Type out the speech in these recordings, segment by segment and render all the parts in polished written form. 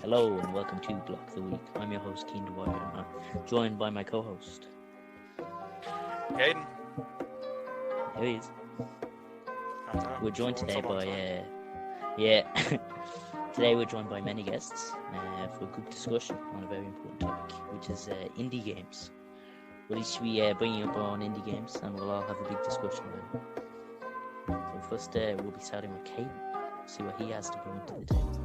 Hello and welcome to Block of the Week. I'm your host, Keen Dwyer, and I'm joined by my co-host. Hayden. Here he is. We're joined today by, today we're joined by many guests for a group discussion on a very important topic, which is indie games. We'll each be bringing up our own indie games, and we'll all have a big discussion about it. So first, we'll be starting with Caden, see what he has to bring to the table.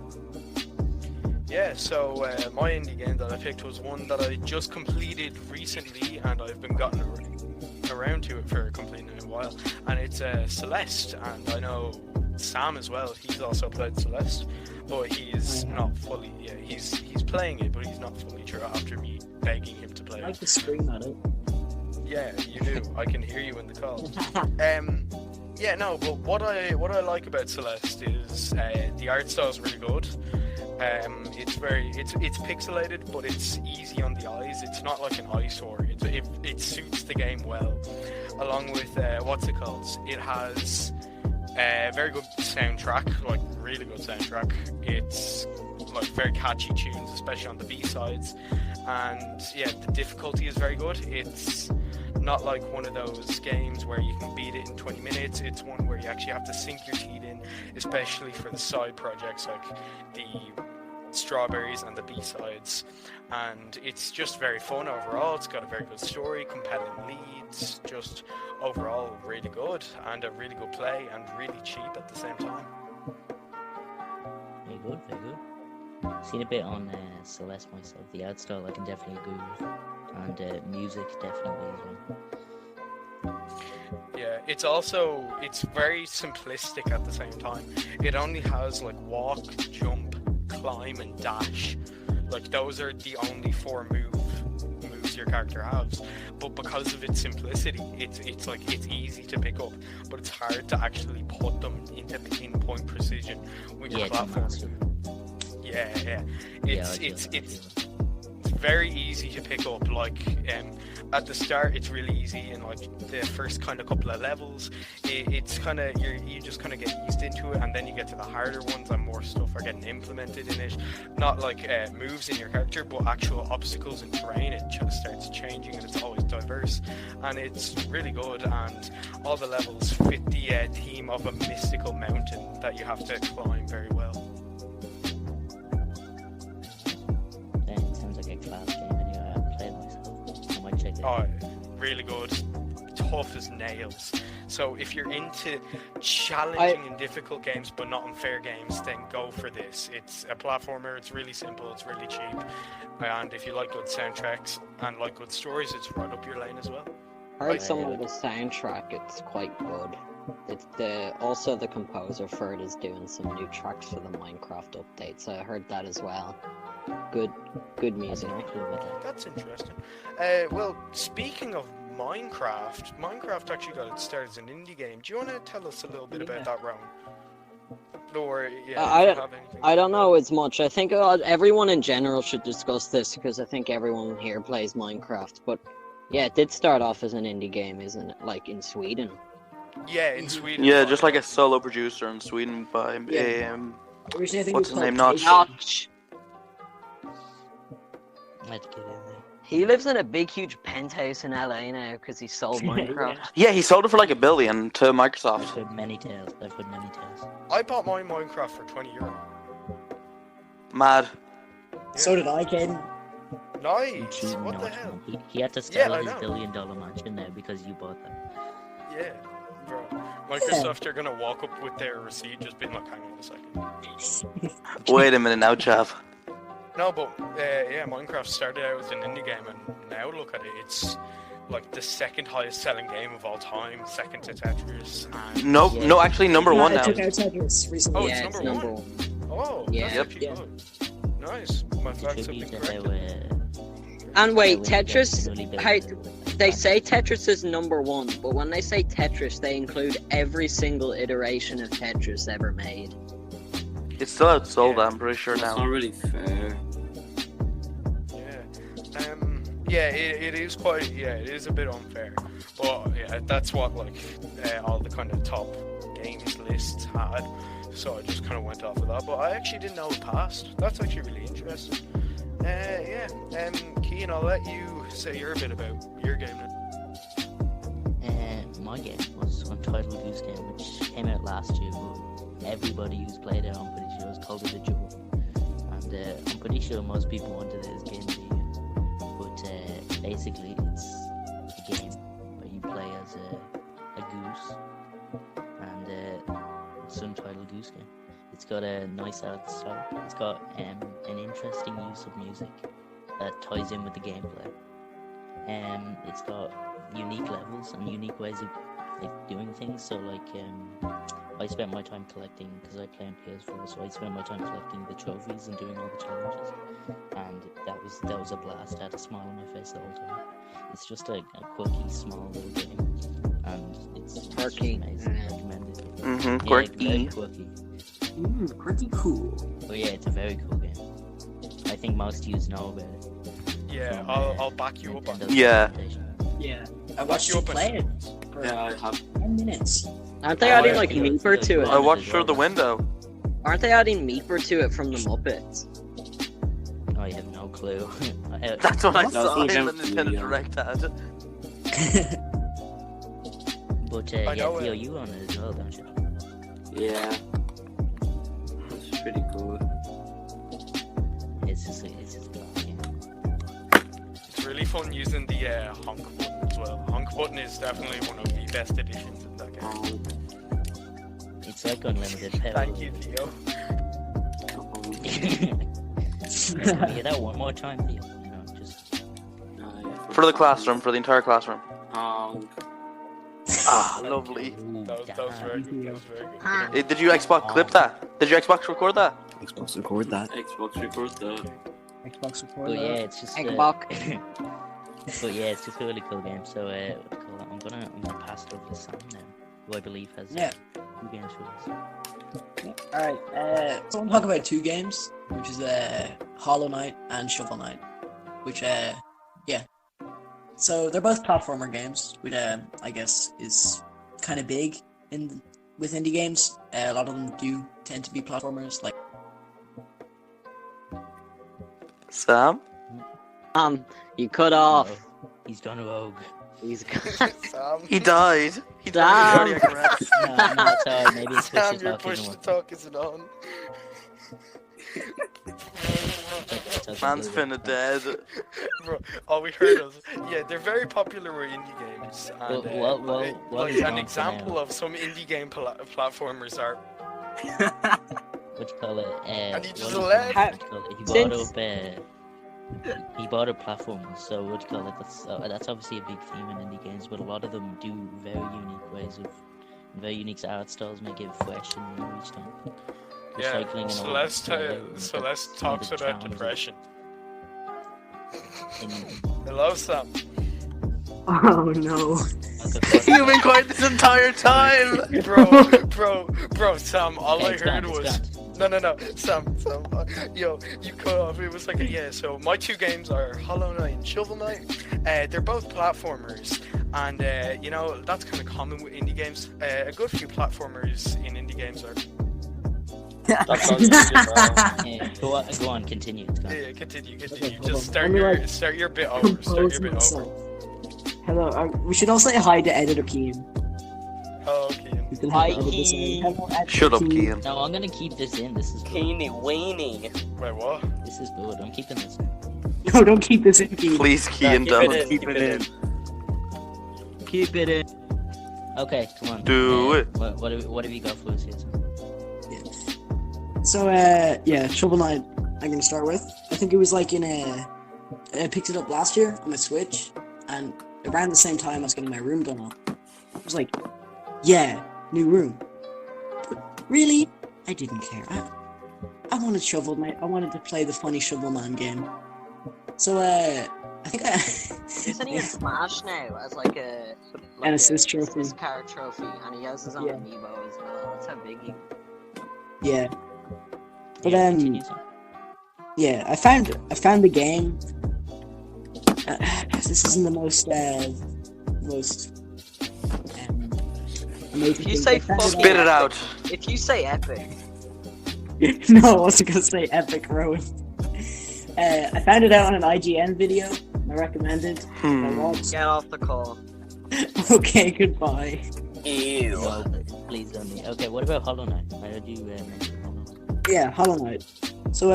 Yeah, so my indie game that I picked was one that I just completed recently, and I've been gotten around to it for completing it in a while, and it's Celeste, and I know Sam as well, he's also played Celeste, but he's not fully, he's playing it, but he's not fully through after me begging him to play I like it. to scream at it. Yeah, you do. I can hear you in the call. But what I like about Celeste is the art style is really good. It's pixelated, but it's easy on the eyes. It's not like an eyesore. It suits the game well. Along with what's it called? It has a very good soundtrack, like really good soundtrack. It's like very catchy tunes, especially on the B-sides. And yeah, the difficulty is very good. It's not like one of those games where you can beat it in 20 minutes. It's one where you actually have to sink your teeth in, especially for the side projects like the strawberries and the B-sides. And it's just very fun overall. It's got a very good story, compelling leads, just overall really good, and a really good play, and really cheap at the same time. Very good, very good. Seen a bit on Celeste myself. The art style I can definitely agree with, and music definitely as well. Yeah, it's very simplistic at the same time. It only has like walk, jump, climb, and dash. Like those are the only four moves your character has. But because of its simplicity, it's easy to pick up, but it's hard to actually put them into pinpoint precision with your platform. Yeah. It's very easy to pick up. Like at the start, it's really easy, and like the first kind of couple of levels, it's kind of you just kind of get used into it, and then you get to the harder ones, and more stuff are getting implemented in it. Not like moves in your character, but actual obstacles and terrain. It just starts changing, and it's always diverse, and it's really good. And all the levels fit the theme of a mystical mountain that you have to climb very well. Class game anyway. I haven't played myself. I might check it. Oh, really good. Tough as nails. So if you're into challenging and difficult games but not unfair games, then go for this. It's a platformer, it's really simple, it's really cheap, and if you like good soundtracks and like good stories, it's right up your lane as well. I heard some of the soundtrack, it's quite good. It's also the composer for it is doing some new tracks for the Minecraft update, so I heard that as well. Good music. That's interesting. Well, speaking of Minecraft actually got its start as an indie game. Do you want to tell us a little bit about that, Rowan? Or I don't know as much. I think everyone in general should discuss this because I think everyone here plays Minecraft. But yeah, it did start off as an indie game, isn't it? Like in Sweden. Yeah, in Sweden. Yeah, just like a solo producer in Sweden by what's his name? Notch. Let's get in there. He lives in a big, huge penthouse in LA now because he sold Minecraft. Yeah, he sold it for like $1 billion to Microsoft. I've heard many tales. I bought my Minecraft for €20. Mad. Yeah. So did I, Ken. Nice. What the hell? He had to sell his $1 billion mansion now because you bought that. Yeah, bro. Microsoft are gonna walk up with their receipt, just being like, hang on a second. Wait a minute now, chav. No, but Minecraft started out as an indie game, and now look at it, it's like the second highest selling game of all time, second to Tetris. No, actually number one now. I took out Tetris recently. Oh, Yeah, it's it's number one. Oh, Yeah. that's actually good. Nice. My facts have been corrected. And wait, Tetris, they say Tetris is number one, but when they say Tetris, they include every single iteration of Tetris ever made. It's still outsold, I'm pretty sure That's now. not really fair. It is quite, it is a bit unfair, but yeah, that's what like all the kind of top games lists had. so I just kind of went off of that. But I actually didn't know it passed. That's actually really interesting. Keane, I'll let you say your bit about your game now. My game was Untitled Goose Game, which came out last year, but everybody who's played it, I'm pretty sure, has called it a joke. And I'm pretty sure most people wanted it as Game of the Year. But basically, it's a game where you play as a goose, and it's Untitled Goose Game. It's got a nice art style. It's got an interesting use of music that ties in with the gameplay. It's got unique levels and unique ways of doing things. So I spent my time collecting, because I play on PS4, so I spent my time collecting the trophies and doing all the challenges, and that was a blast. I had a smile on my face the whole time. It's just a quirky, small little game, and it's Quirky. amazing. I recommend it. Mm-hmm. Very quirky. Pretty cool. But yeah, it's a very cool game. I think most of you know about it. Yeah, from, I'll back you up on Nintendo's Yeah. presentation. Yeah. I watched you you up on play it for Yeah, I have. 10 minutes. Aren't they adding like yeah. Meeper to I it? watched through the window. Aren't they adding Meeper to it from the Muppets? I have no clue. That's what I That's saw in even the Nintendo weird. Direct ad. But I yeah, know Theo, it. you own it as well, don't you? Yeah. It's pretty cool. It's just a good game. It's really fun using the honk button as well. Honk button is definitely one of the best additions in that game. It's like unlimited power. Thank you, Theo. Hear that one more time, Theo. You know, just For the classroom, for the entire classroom. Um, Ah, lovely. ooh, That was very good. That was very good. Did you Xbox clip that? Did your Xbox record that? Xbox record that. Xbox record that. Xbox record But yeah, that. it's just. Xbox. But yeah, it's just a really cool game. So I'm gonna pass it over to Sam now, who I believe has Yeah. 2 games for us. Alright, so I'm talk about 2 games, which is Hollow Knight and Shovel Knight. Which yeah. So they're both platformer games, which I guess is kind of big with indie games. A lot of them do tend to be platformers, like Sam? You cut off. Uh-oh. He's gone rogue. He's Sam, He died. He died. Sam. Cardiac arrest. No, it's alright. Maybe it's Sam, push to your talk push isn't to working. talk isn't on. It's okay. Man's finna dead. Bro, all we heard was, yeah, they're very popular with indie games. And, Well, like, he's an gone for example now. of some indie game platformers are. What do you call it? And he what just do you left. call it? He Since- bought up. He bought up platforms. So what do you call it? That's obviously a big theme in indie games, but a lot of them do very unique ways of, very unique art styles, make it fresh and new each time. Yeah, Recycling and all Celeste, that, Celeste some of talks the about charms of- depression. in- Hello, Sam. oh no. You've been quiet this entire time. Bro, Sam, all I It's heard gone, was... it's No, Sam, yo, you cut off. It was like, yeah, so my 2 games are Hollow Knight and Shovel Knight. They're both platformers, and, you know, that's kind of common with indie games. A good few platformers in indie games are... That's all you did, Yeah, go on, continue. It's gone. Yeah, continue. Okay, hold Just on. Let me, like, start your bit over. Start your bit Compose over. myself. Hello, we should all say hi to Editor Keen. Oh, okay. You can Hi, edit this in. Keen. Hello, Editor Shut up, Keen. Kian. No, I'm gonna keep this in. This is good. Keeny weenie. Wait, what? This is good. I'm keeping this in. No, don't keep this in, Keen. Please, Kian, keep don't. it in. Keep it in. Keep it in. Okay, come on. Do it. What have you got for us here? So, yeah, Shovel Knight, I'm gonna start with. I think it was like I picked it up last year on my Switch, and around the same time I was getting my room done up. I was like, yeah, new room. But really, I didn't care. I wanted Shovel Knight. I wanted to play the funny Shovel Man game. So, I think Isn't he in Smash now as like a An assist trophy. assist card trophy, and he has his own Yeah. amiibo as well. That's how big he. yeah. But Yeah, continue, Sam. yeah, I found the game. This isn't the most amazing If you thing, say but I found fucking- Spit it out. If you say epic, No, I wasn't gonna say epic Rowan. I found it out on an IGN video. I recommended. I watched. Get off the call. Okay, goodbye. Ew. No, please don't. Okay, what about Hollow Knight? I heard you mention Hollow Knight. Yeah, Hollow Knight. So,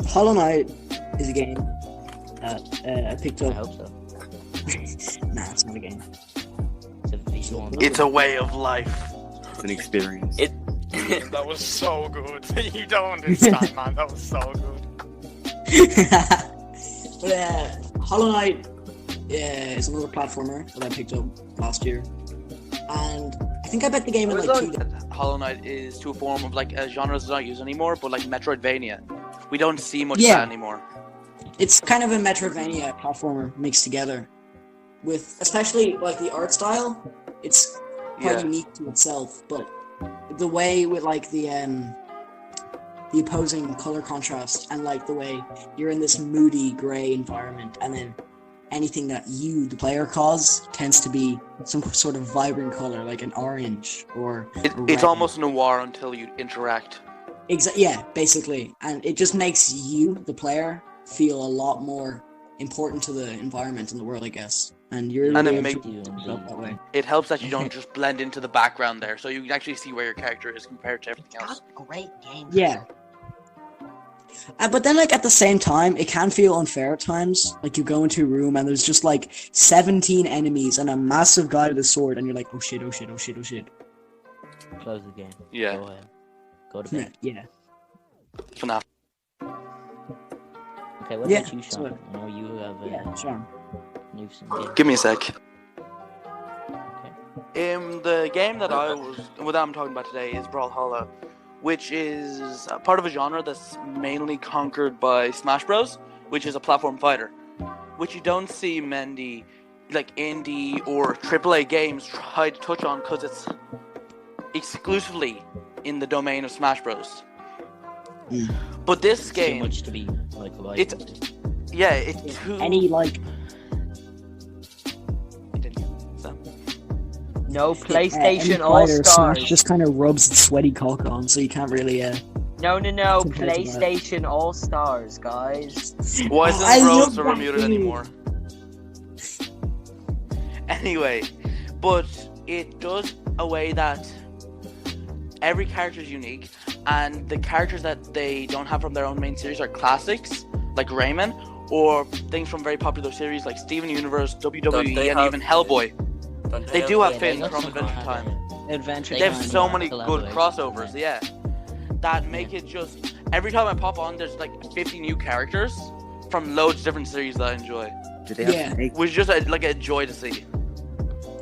Hollow Knight is a game that I picked I up. hope so. Nah, it's not a game. It's a visual. It's a way of life. It's an experience. That was so good. You don't understand, man. That was so good. But Hollow Knight is another platformer that I picked up last year, and I think I bet the game in like 2 days. Hollow Knight is to a form of like a genre that's not used anymore, but like Metroidvania. We don't see much of Yeah. that anymore. It's kind of a Metroidvania platformer mixed together, with especially like the art style. It's quite Yeah. unique to itself, but the way with like the opposing color contrast and like the way you're in this moody gray environment, and then anything that you, the player, cause tends to be some sort of vibrant color, like an orange or a It's red. almost noir until you interact. Yeah, basically, and it just makes you, the player, feel a lot more important to the environment and the world, I guess. And you're And really it able to You and feel that way. It helps that you don't just blend into the background there, so you can actually see where your character is compared to everything else. Great game. Yeah. But then, like, at the same time, it can feel unfair at times. Like, you go into a room and there's just, like, 17 enemies and a massive guy with a sword, and you're like, oh shit, oh shit, oh shit, oh shit. Close the game. Yeah. Go ahead. Go to bed. Yeah. FNAF. Okay, what Yeah, about you, Sean? so- I know you have Yeah, sure. you've some games. Give me a sec. Okay. The game that I'm talking about today is Brawlhalla, which is a part of a genre that's mainly conquered by Smash Bros, which is a platform fighter, which you don't see many like indie or AAA games try to touch on because it's exclusively in the domain of Smash Bros. Mm. But this Too game, much to be like alive. It's- yeah, it's too. Any, like, No any PlayStation fighter All Smash Stars. just kind of rubs its sweaty cock on, so you can't really, No, Something like that. PlayStation All Stars, guys. Why I isn't Bros love server that muted game. anymore? Anyway, but it does a way that every character is unique, and the characters that they don't have from their own main series are classics, like Rayman, or things from very popular series like Steven Universe, Don't WWE, they and have- even Hellboy. They do have Yeah, Finn got from some Adventure hard, Time. Adventure They have Time. so yeah, many good collaborations, crossovers, yeah. That make it just every time I pop on, there's like 50 new characters from loads of different series that I enjoy, Do they have Yeah. snakes? which is just like a joy to see.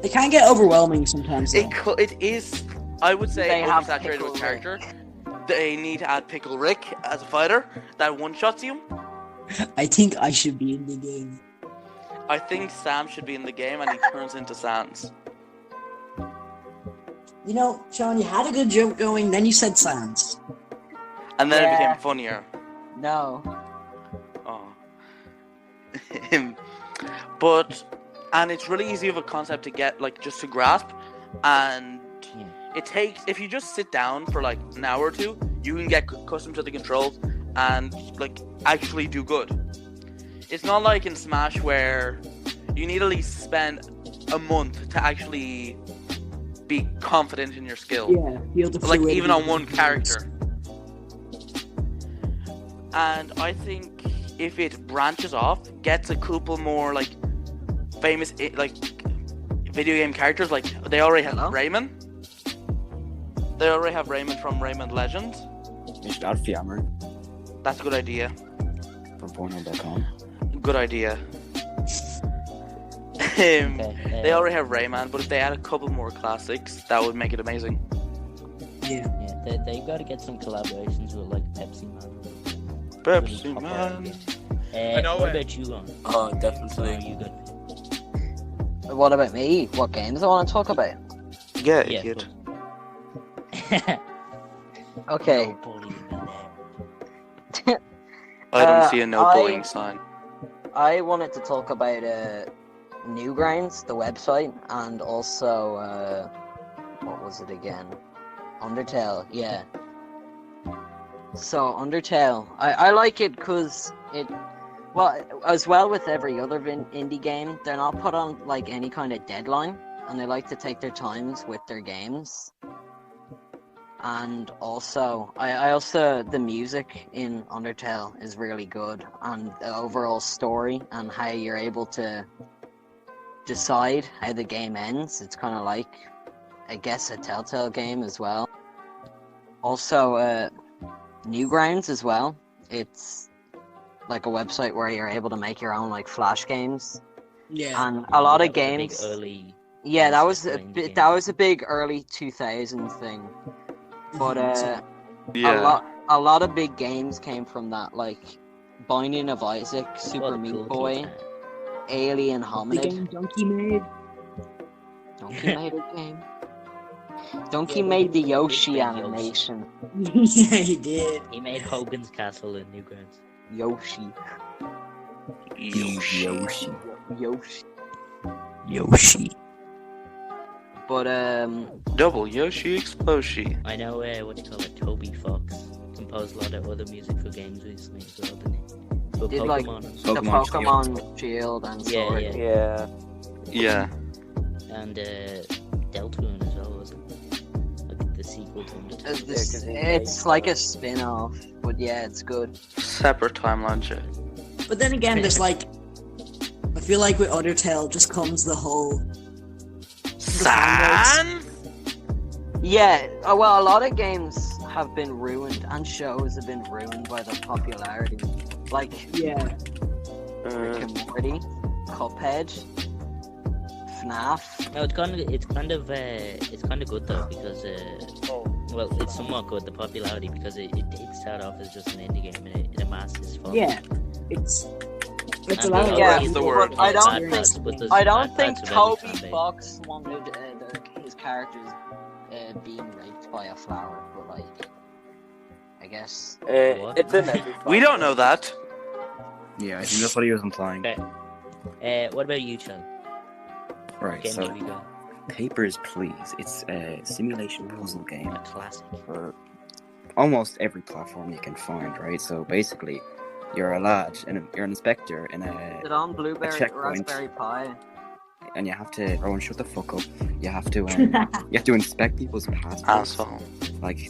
it can get overwhelming sometimes, though. It is, I would say, They have oversaturated Pickle with character. They need to add Pickle Rick as a fighter that one-shots you. I think I should be in the game. I think Sam should be in the game and he turns into Sans. You know, Sean, you had a good joke going, then you said Sans. And then it Yeah. became funnier. No. Oh. And it's really easy of a concept to get, like, just to grasp. And Yeah. it takes, if you just sit down for like an hour or two, you can get accustomed to the controls and like actually do good. It's not like in Smash where you need at least spend a month to actually be confident in your skill. Yeah, feel the Like fluidity even on of one the character. And I think if it branches off, gets a couple more like famous like video game characters, like they already have Rayman. They already have Rayman from Rayman Legends. You should add Fiammer That's a good idea. from Pornhub.com. Good idea. Okay, They already have Rayman, but if they add a couple more classics, that would make it amazing. Yeah. Yeah, they've got to get some collaborations with like Pepsi Man. Pepsi Really Man. I know What it. about you, Lon? Oh, Are definitely. you good? What about me? What games I want to talk about? Yeah, Yeah, idiot. Okay. No bullying in there. I don't see a no I- bullying sign. I wanted to talk about Newgrounds, the website, and also what was it again? Undertale, yeah. So Undertale, I like it because it, well, as well with every other indie game, they're not put on like any kind of deadline, and they like to take their times with their games. And also, I also, the music in Undertale is really good, and the overall story and how you're able to decide how the game ends. It's kind of like, I guess, a Telltale game as well. Also, Newgrounds as well. It's like a website where you're able to make your own like Flash games, Yeah. and a lot of That was a big games. early. Yeah, that was concept a for indie bit. That games. was a big early 2000s thing. But Yeah. a lot of big games came from that, like Binding of Isaac, Super What a Meat cool Boy, kids, man. Alien The Hominid. game Donkey made. Donkey made a game. Donkey Yeah, made the Big Yoshi Yoshi. animation. Yeah, he did. He made Hogan's Castle in Newgrounds. Yoshi. Yoshi. Yoshi. Yoshi. But Double Yoshi Explosion. I know, what do you call it? Toby Fox composed a lot of other music for games recently as well, didn't he? For Did, like, Pokemon. the Pokemon Pokemon Shield and Yeah, Sword. yeah. Yeah. Yeah. And Deltarune as well, wasn't it? Like the sequel to Undertale.'cause he It's made, like a spin-off, but yeah, it's good. Separate timeline shit. But then again, there's like, I feel like with Undertale just comes the whole. Sans? Yeah, well, a lot of games have been ruined, and shows have been ruined by the popularity. Like Yeah. Rick and Morty, Cuphead, FNAF. No, it's kind of good though because Oh, well, it's somewhat good the popularity because it did start off as just an indie game and it amassed its following. Yeah. It's And allowing the- Yeah, that's the word. I don't bad think- parts, but there's I don't bad think parts of every Toby fan base. Fox wanted his characters being raped by a flower, but like, I guess. What? It's in every We don't know that. Yeah, I think that's what he was implying. Okay. What about you, Chad? Right, Game so have you got? Papers, Please. It's a simulation puzzle game A classic. for almost every platform you can find, right? So basically, you're a lad, and you're an inspector in Is a, it on Blueberry checkpoint. Raspberry Pi? and you have to. Rowan, shut the fuck up. You have to. You have to inspect people's passports. Asshole. Like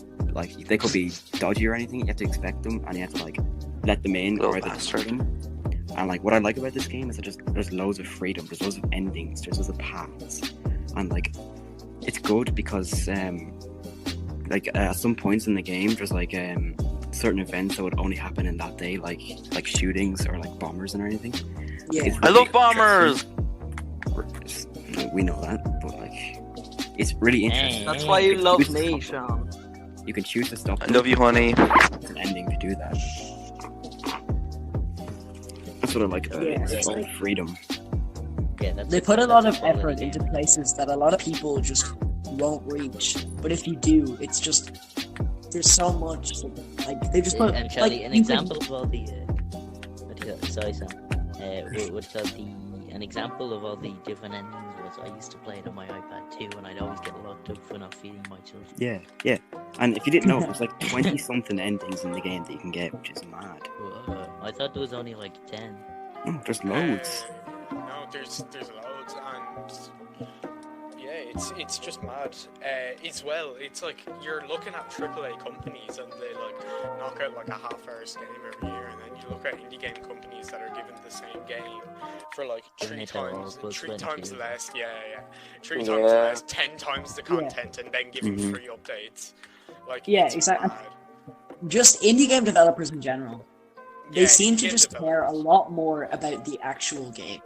they could be dodgy or anything. You have to inspect them, and you have to like let them in Little or either bastard. deny them. And like what I like about this game is that there's loads of freedom. There's loads of endings. There's loads of paths, and like it's good because at some points in the game there's like certain events that would only happen in that day, like shootings or like bombers and anything. Yeah. It's I really love bombers. interesting. We know that, but like it's really interesting. That's why you It's love good me, stuff. Sean. You can choose to stop. I love you, honey. It's an ending to do that. That's what I like about Yeah, it. It's it's all like- freedom. Yeah, that's They put a lot of quality effort game. into places that a lot of people just won't reach. But if you do, it's just there's so much. Like they just put And Charlie, like an you could- example of all the what do you call it? Sorry, Sam. What do you call it? An example of all the different endings was I used to play it on my iPad too, and I'd always get locked up for not feeding my children. Yeah. And if you didn't know, there's like 20 something endings in the game that you can get, which is mad. I thought there was only like 10. Oh, there's loads. No, there's loads, and yeah, it's just mad. As well, it's like you're looking at AAA companies and they like knock out like a half-hour's game every year, and then you look at indie game companies that are given the same game for like Giving three it their all times, plus 20. less. Yeah, three Yeah. times less, 10 times the Yeah. content, and then giving Mhm. free updates. Like Yeah, it's exactly. mad. just indie game developers in general. They Yeah, seem to game just developers. care a lot more about the actual game.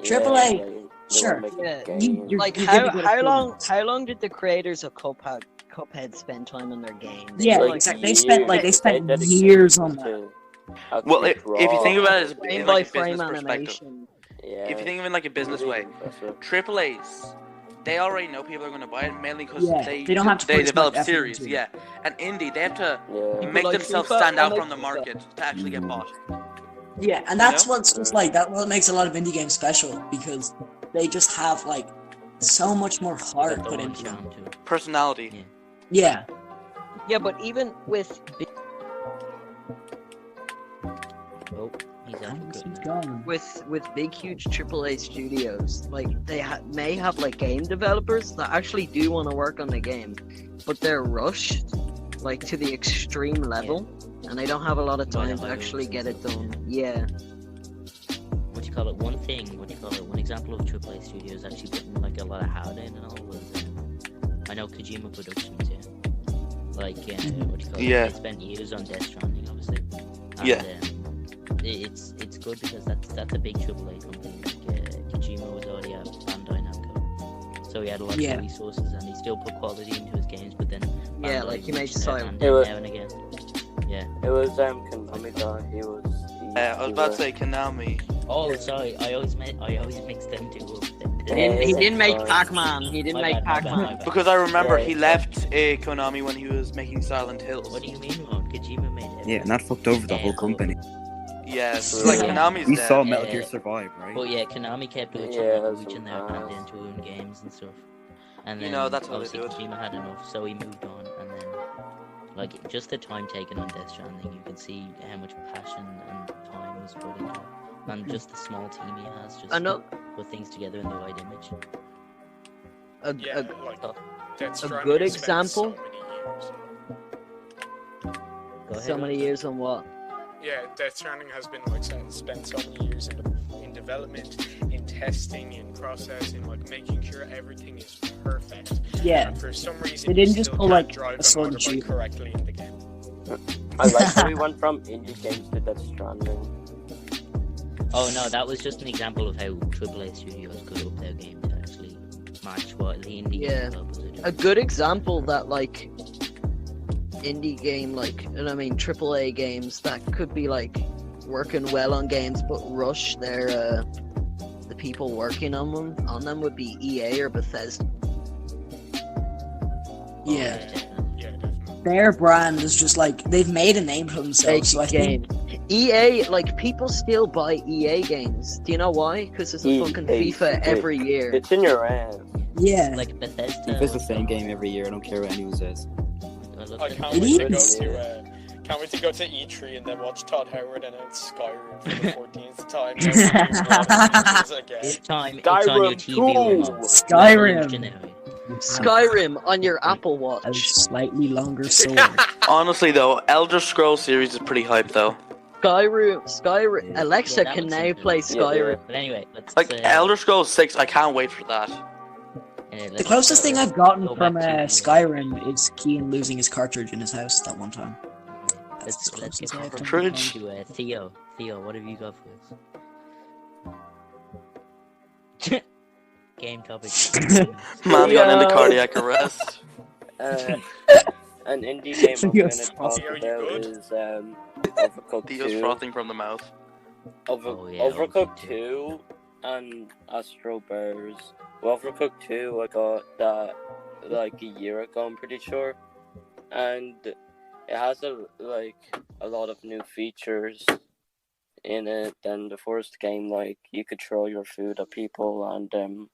Yeah, AAA, they wanna sure. make a Yeah, game. you're- Like gonna how get how a long few how long did the creators of Cuphead spend time on their game? Yeah, like, exactly. They spent years. spent dedicated years on that. to how to Well, if you think draw. about it as frame in by like a frame business perspective, animation. Yeah, if you think of it in like a business way, AAA's, they already know people are going to buy it mainly because Yeah, they they don't have to put as much develop effort series, into it. yeah. And indie, they have to yeah. make like themselves FIFA, stand I out like from the FIFA. market to actually get bought. Yeah, and that's know? what's just like that. What makes a lot of indie games special because they just have like so much more heart Got the put one into them. charm to it. Personality. Yeah, Yeah, but even with Oh, he's How actually is good. he gone? With big huge AAA studios, like they may have like game developers that actually do want to work on the game, but they're rushed like to the extreme level, and they don't have a lot of By the time to high actually hopes get and it stuff, done. Yeah, What do you call it? One example of AAA studios actually putting like a lot of heart in and all was, I know Kojima Productions, yeah. Like, what do you call it? Yeah. They spent years on Death Stranding, obviously. And, Yeah. It's good because that's a big AAA company. Like, Kojima was already at Bandai Namco, so he had a lot Yeah. of resources, and he still put quality into his games. But then, yeah, Bandai like he made reached out Silent. and It was- now and again. Yeah. It was Konami though. He was. I was about to say Konami. Oh, sorry. I always mix them two up. He didn't make Sorry. Pac-Man. He didn't My make bad, my Pac-Man. bad. Because I remember Yeah, he yeah. left Konami when he was making Silent Hills. What do you mean, Ron? Kojima made everything. Yeah, and that fucked over the whole Yeah, company. Yes, Yeah. like Konami's We dead. saw Metal Yeah. Gear Survive, right? But yeah, Konami kept Yeah, reaching their hand sometimes. into own games and stuff. And You then know, that's how they obviously do it. Kojima had enough, so he moved on. And then, like, just the time taken on Death Stranding, you can see how much passion and time was put into it. And just the small team he has, just Ano- put things together in the right image. Yeah, a like Oh. Death Stranding good spent example? So many years. Go ahead, so many Ron. years on what? Yeah, Death Stranding has been like spent so many years in development, in testing, in processing, like making sure everything is perfect. Yeah. And for some reason, They didn't you just still pull, can't like, drive a sword and motorbike shoot. correctly in the game. I like how we went from indie games to Death Stranding. Oh no, that was just an example of how AAA studios could up their game to actually match what the indie Yeah. developers are doing. A good example that like indie game, like, and I mean AAA games that could be like working well on games but rush their the people working on them would be EA or Bethesda. Yeah. definitely. Yeah, definitely. Their brand is just like they've made a name for themselves. So I game. think EA, like people still buy EA games. Do you know why? Because there's a fucking EA, FIFA every year. It's in your ass. yeah. Like Bethesda. It's the same game every year. I don't care what anyone says. I love I it. can't It wait to go is. to can't wait to go to E3 and then watch Todd Howard announce Skyrim for the 14th time. This time it's Skyrim on your TV 2. remote. Skyrim. Revolutionary. Skyrim on your Apple A Watch. slightly longer sword. Honestly, though, Elder Scrolls series is pretty hype, though. Skyrim. Yeah, Alexa that can looks now so good. play Yeah, Skyrim. But anyway, let's Like Elder Scrolls 6, I can't wait for that. The closest thing I've gotten go from back to, Skyrim is Keane losing his cartridge in his house that one time. Let's That's get the back closest Cartridge. to Theo. Theo, what have you got for us? Game topic. Man got into Yeah. cardiac arrest. An indie game I'm Yes. gonna talk Theo, you about good? is Overcooked Theo's 2. frothing from the mouth. Oh, yeah, Overcooked Overcooked 2 and Astro Bears. Well, Overcooked 2, I got that like a year ago, I'm pretty sure. And it has a lot of new features in it than the first game. Like you could throw your food at people and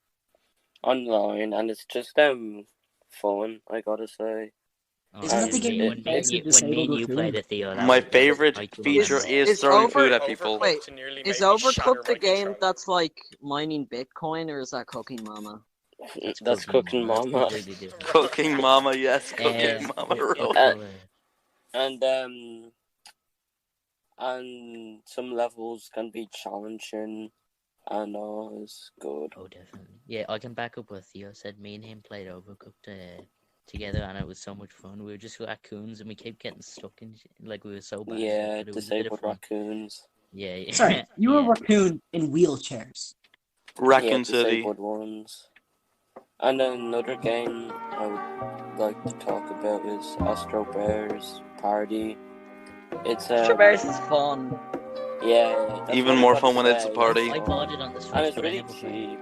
online, and it's just fun, I gotta say. Isn't that the game when, with Fancy when me Disabled and you Raccoon? played it, Theo, that My was favorite like, feature is Is throwing Over- food at people. Wait, To nearly Is make me shatter Overcooked my a game controller. that's like mining Bitcoin, or is that Cooking Mama? That's Cooking That's Mama. completely different. Cooking Mama, yes, Cooking Mama. yeah, Road. And some levels can be challenging and all is good. Oh, definitely. Yeah, I can back up what Theo said. Me and him played Overcooked together, and it was so much fun. We were just raccoons, and we kept getting stuck in shit. Like, we were so bad. Yeah, but it was a bit of disabled fun. raccoons. Yeah, yeah. Sorry, you were yeah. a raccoon in wheelchairs. Raccoon Yeah, City. disabled ones. And another game I would like to talk about is Astro Bears Party. It's Astro Bears is fun. yeah, that's Even what I more was fun about when to it's a say. party. I bought it on the Switch, And it's but I really never played it. cheap.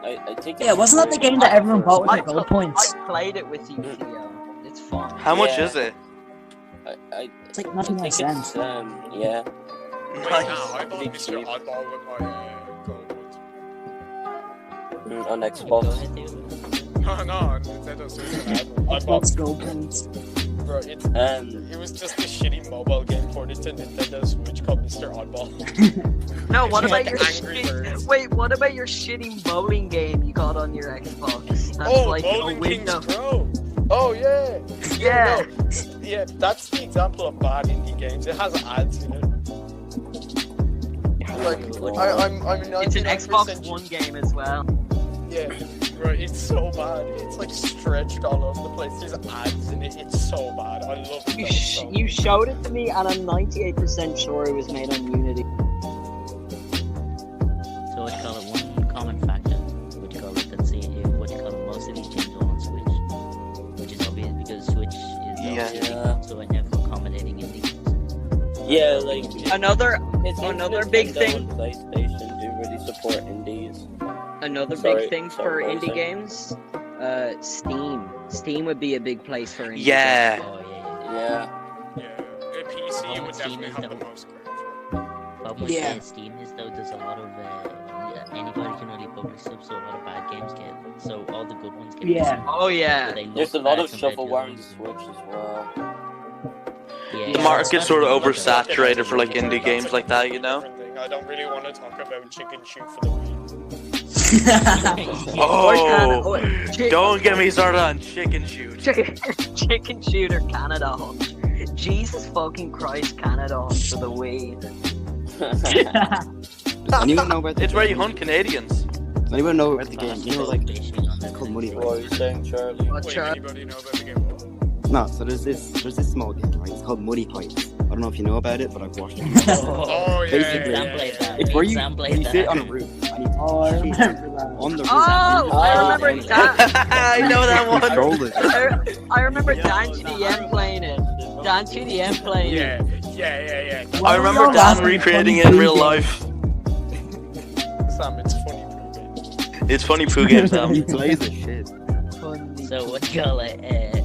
I think Yeah, it's wasn't that the really game that everyone for- bought with I their gold points? I played it with you, Theo. It's fun. How much Yeah. is it? I It's like think 99 it's cents. yeah. Wait, Nice. nah, I bought Pretty Mr. cheap. Oddball with my gold ones. On Go Xbox. ahead, Theo. No, Nintendo Switch. I bought Xbox gold points. Bro, it was just a shitty mobile game ported to Nintendo Switch called Mr. Oddball. No, what It's about like your Angry Birds. Wait, what about your shitty bowling game you got on your Xbox? That's Oh, like Bowling a Kings window. Pro! Oh, yeah! Yeah. No, yeah, that's the example of bad indie games. It has ads in it. Like, I'm 99% It's an Xbox One game as well. Yeah, bro, it's so bad. It's like stretched all over the place. There's ads in it. It's so bad. I love it. You, though, so you showed it to me, and I'm 98% sure it was made on Unity. So what do you call it? One common factor. What do you call it? That's what do you call it? Most of these games are on Switch, which is obvious because Switch is obviously so enough for accommodating indie games. Yeah, like Another it seems another big Nintendo thing. and PlayStation do really support indies. Another Sorry, big thing sorry, for what was indie that? games, Steam. Steam would be a big place for indie Yeah. Oh yeah. Yeah. yeah, a PC would Steam definitely is have the the- most growth. Problem with Yeah. Steam is though there's a lot of anybody can only publish stuff, so a lot of bad games get. So all the good ones get. Yeah. missing. Oh yeah. So they look There's a lot bad of compared to shovelware on others. the Switch as well. Yeah, The market's sort of that's- oversaturated for like indie That's games a like that, you know? different thing. I don't really want to talk about Chicken Shoot for the Wii. Oh, Chicken, don't get me started on Chicken Shoot. chicken shooter Canada Hunt. Jesus fucking Christ, Canada Hunt for the Wii. Does anyone know about the It's where you game? hunt Canadians. Does anyone know about the game? You know, like, based on the it's called Muddy What are you saying, Charlie? What, Wait, Charlie? anybody know about the game? No, so there's this small game, right? It's called Muddy Heights. I don't know if you know about it, but I've watched it. Oh, yeah, Basically, yeah, Sam yeah, played yeah. that. It's where you, Sam played you that. sit on a roof and you Oh, I shit remember that. on the roof. Oh, I remember and you that. I know that your one. shoulders. I remember Dan TDM playing it. Dan TDM playing it. Yeah. I remember Dan recreating it in real life. Sam, it's funny poo. It's funny poo games, Sam. He plays the shit. So what do you call it?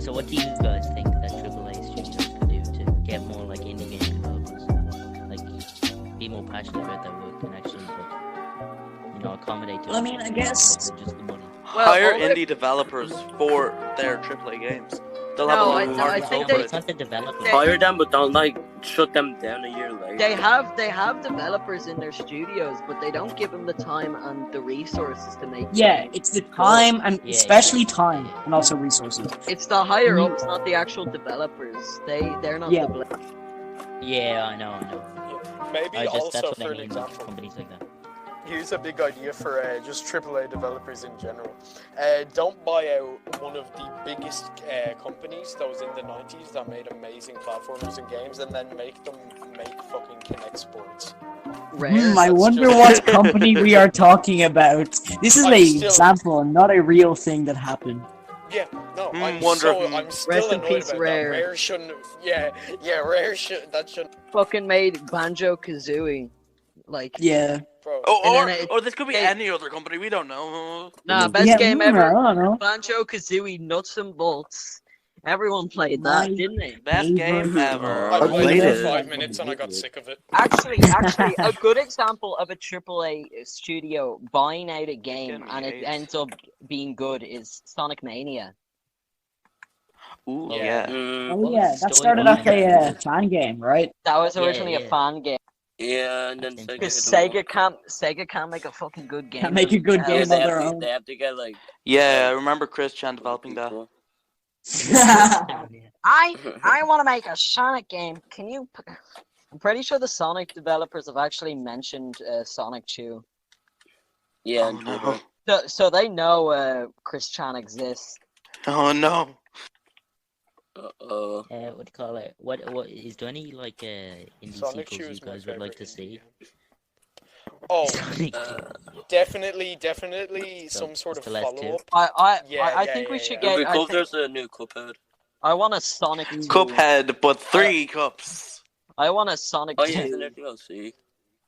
So what do you guys think that AAA studios could do to get more like indie game developers, like be more passionate about their work and actually like, accommodate to? Well, I mean, I guess- just the money. Hire all indie developers for their AAA games. They'll have No, a I- little no, I market think over they- It's it. not the developers. They- Hire them, but don't like shut them down a year later. They have developers in their studios, but they don't give them the time and the resources to make. Yeah, it's the time and Yeah, especially time and also resources. It's the higher ups, not the actual developers. They're not Yeah. the blame. Yeah, I know. Maybe I just also, that's what for I an mean. example, Companies like that. here's a big idea for just AAA developers in general. Don't buy out one of the biggest companies that was in the 90s that made amazing platformers and games, and then make them make fucking Kinect Sports. Rare. I That's wonder just- what company we are talking about. This is I'm an still- example, not a real thing that happened. Yeah, no, I'm wonder- still Rest in annoyed peace, about Rare. that. Rare shouldn't. Yeah, Rare should. That should. Fucking made Banjo Kazooie. Like, Yeah. Bro. Or this could be they- any other company. We don't know. nah, best yeah, game I ever. don't know. Banjo Kazooie Nuts and Bolts. Everyone played that, Nice. didn't they? Best game ever. I I've played played it it. for 5 minutes and I got sick of it. Actually, a good example of a AAA studio buying out a game Getting and it AIDS. ends up being good is Sonic Mania. Ooh, Yeah. yeah. Oh yeah, that Story started behind off a it. fan game, right? That was Yeah, originally a yeah. fan game. Yeah, and then Because Sega Because did Sega can't make a fucking good game. Can't make a good one. game they on their have to- own. They have to get like. Yeah, I remember Chris Chan developing that. people. I want to make a Sonic game. Can you? I'm pretty sure the Sonic developers have actually mentioned Sonic 2. Yeah, Oh and no. So they know Chris Chan exists. Oh no. Uh-oh. What do you call it? What is there any like indie Sonic 2 sequels you is my guys would like favorite to see? indie game. Oh, Sonic definitely So, some sort of it's the last two. follow up. I Yeah, think we yeah, should yeah. It'd be get. cool if there's a new Cuphead. I want a Sonic 2. Cuphead, but 3 cups. I want a Sonic Oh 2. yeah, isn't there DLC?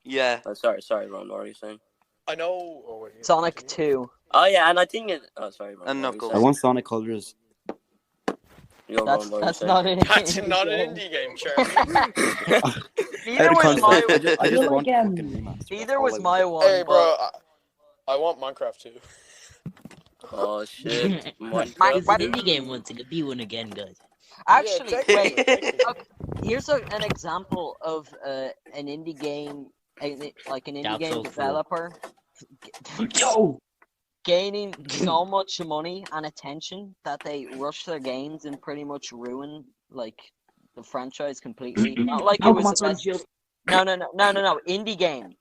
Yeah. Oh, sorry, Ron. What are you saying? I know. Oh, wait, Sonic continue. 2. Oh yeah, and I think it. Oh sorry, Ron. And what were you Knuckles. I saying? want Sonic Colors. Yo, That's Ron, what were you that's saying? not an That's indie not game. an indie game, Charlie. Neither Out of was context. my. I just feel like, want a um, fucking remaster. Neither That's all was I my want. one. Hey, bro, I want Minecraft too. Oh shit, It's Minecraft. an indie game once. It could be one again, guys. Actually, Yeah, wait. technically. Okay, here's an example of an indie game, like an indie Dark game Souls 4. developer Yo, gaining so much money and attention that they rush their games and pretty much ruin like the franchise completely. Not like it was Pokemon the Sword and best. Shield. No. Indie game,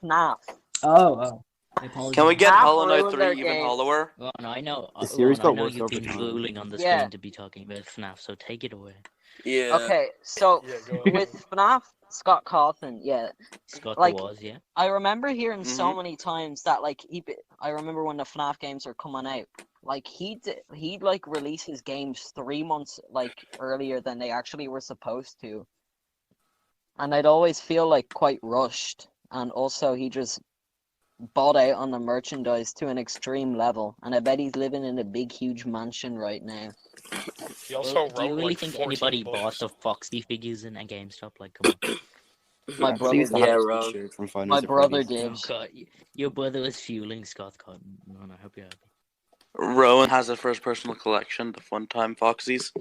FNAF. Oh. I apologize. Can we get Half Hollow Knight ruined 3 their even game. hollower? Well, I know. The series Ron, I got know worse you've over been time. drooling on the Yeah. screen to be talking about FNAF, so take it away. Yeah. Okay, so Yeah, go on. with FNAF, Scott Cawthon, yeah, Scott like- was, yeah. I remember hearing so Mhm. many times that like I remember when the FNAF games were coming out, like he'd like release his games 3 months like earlier than they actually were supposed to, and I'd always feel like quite rushed, and also he just bought out on the merchandise to an extreme level, and I bet he's living in a big huge mansion right now. He also Well, wrote do you really like think 14 anybody books. bought the Foxy figures in a GameStop? Like, come on. My I brother used to did. have Yeah, a Ron. t-shirt from Five My Nights at brother Freddy's. did. Oh, God. Your brother was fueling Scott Cotton. No, I hope you're happy. Rowan has a first personal collection, the Funtime Foxies.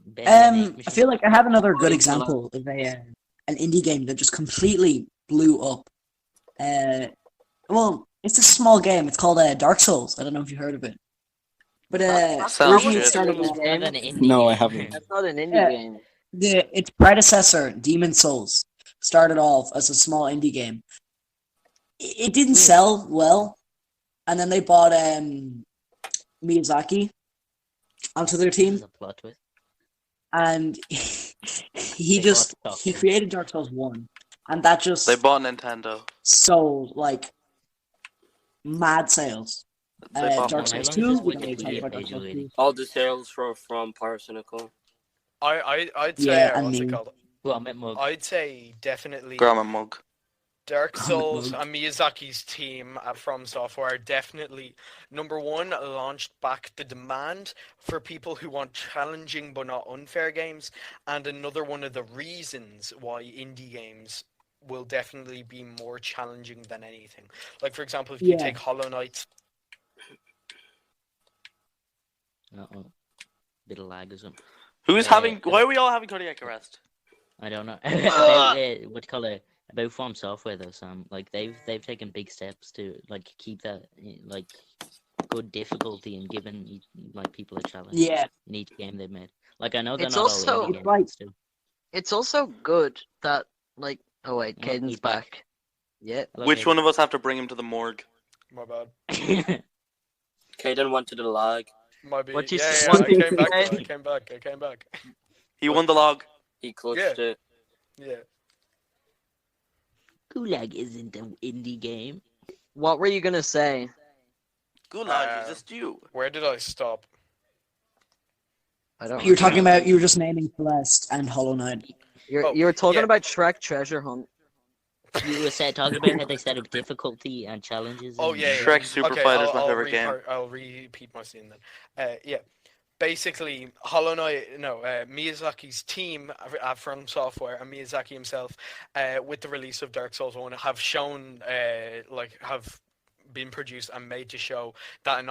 Ben, the Snake I Machine. feel like I have another good Funny example of an indie game that just completely blew up. Well, it's a small game. It's called Dark Souls. I don't know if you heard of it. But Sounds originally it shit. started It's off, not an indie No, I game. haven't. That's not an indie Yeah. game. its predecessor, Demon Souls, started off as a small indie game. It didn't sell well, and then they bought Miyazaki onto their team, There's a plot twist. and he They bought he Dark created Dark Souls 1, and that just They bought Nintendo. sold like mad sales. They bought Dark How Souls long 2, is this we don't need to talk Wikipedia about Dark page Souls already? 2. All the sales from Parsonicle. I'd say Yeah, I what's it mean- called? Well, I meant Mug. I'd say definitely Grandma Mug. Dark Comic Souls book. and Miyazaki's team at From Software definitely number one launched back the demand for people who want challenging but not unfair games, and another one of the reasons why indie games will definitely be more challenging than anything. Like for example, if you Yeah. take Hollow Knight, Uh-oh. Bit of lag or something. Who's having? Why are we all having cardiac arrest? I don't know. About, what do you call it? About From Software though, Sam. Like they've taken big steps to like keep that like good difficulty and giving like people a challenge Yeah, in each game they've made. Like I know they're It's not also- all indie It's games, like- but still. It's also good that like oh wait, Well, Caden's he's back. back. Yeah. Hello, Which Gabe. one of us have to bring him to the morgue? my bad. Kaden went to the lag. Might be. What you Yeah, say? I came back. Hey. Though. I came back. He won the log. He clutched Yeah. it. Yeah. Gulag isn't an indie game. What were you gonna say? Gulag is a stew. Where did I stop? I don't. you were talking about, you were just naming Celeste and Hollow Knight. You're Oh, you were talking yeah. about Shrek Treasure Hunt. You were talking about how they set up difficulty and challenges. Oh and- yeah, Shrek Super okay, Fighter's my I'll favorite game. I'll repeat my scene then. Yeah, basically, Hollow Knight, Miyazaki's team From Software and Miyazaki himself, with the release of Dark Souls 1, have shown, have been produced and made to show that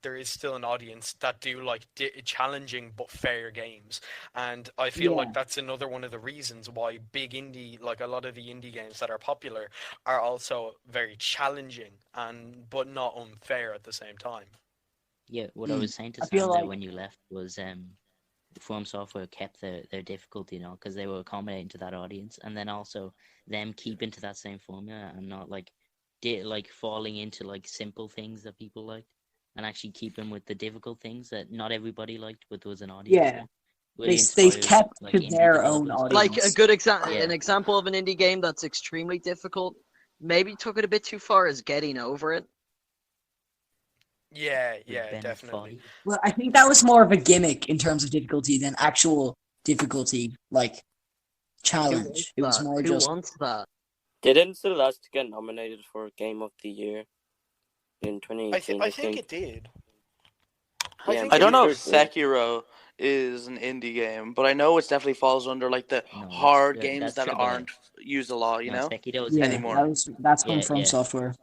there is still an audience that do like challenging but fair games, and I feel like Yeah. that's another one of the reasons why big indie, like a lot of the indie games that are popular, are also very challenging but not unfair at the same time. Yeah, what I was saying to I feel Sam there like- when you left was From Software kept their difficulty, because they were accommodating to that audience, and then also them keeping to that same formula and not like falling into like simple things that people liked, and actually keeping with the difficult things that not everybody liked, but there was an audience. Yeah. for. Really They've inspired, kept like, to indie their own developers. audience. Like a good example, Yeah. an example of an indie game that's extremely difficult. Maybe took it a bit too far is Getting Over It. Yeah, with yeah, Ben definitely. Foley. Well, I think that was more of a gimmick in terms of difficulty than actual difficulty, like challenge. It was That- more Who just wants that? Didn't Celeste get nominated for Game of the Year in 2018? I think it did. Yeah, I don't know if Sure. Sekiro is an indie game, but I know it definitely falls under like the No, that's- hard yeah, games that's that triple A. aren't used a lot. You No, know? Sekiro is yeah, anymore. that's from Yeah, From yeah. Software.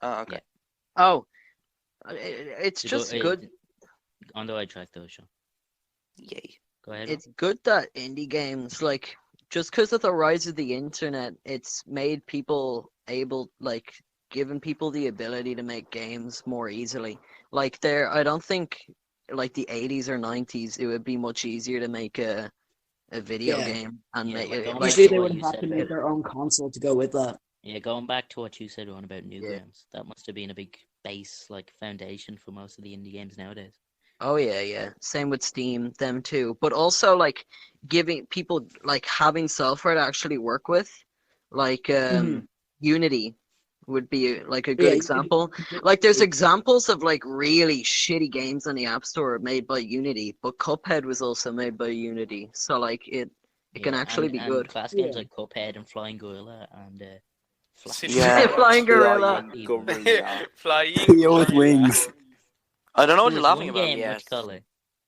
Okay. Yeah. Oh, it's To just go- good. on the right track though, Sean. Yay. Go ahead. It's good that indie games, like, just because of the rise of the internet, it's made people able, like, giving people the ability to make games more easily. Like, I don't think, like, the 80s or 90s, it would be much easier to make a video Yeah. game and Yeah, make like, it. going Like, Usually back to they what would you have said to about make their own console to go with that. Yeah, going back to what you said on about Yeah. Newgrounds, that must have been a big base, like foundation for most of the indie games nowadays. oh yeah. Same with Steam, them too. But also, like, giving people, like, having software to actually work with, like Mhm. Unity would be like a Yeah, good you example. Like, there's examples of like really shitty games on the App Store made by Unity, but Cuphead was also made by Unity, so like it can Yeah, actually be and good. class games Yeah. like Cuphead and Flying Gorilla and City Yeah. Flying Gorilla. Flying Gorilla. Flying. Yo with Gorilla. wings. I don't know what There you're was laughing one about. game, Yes.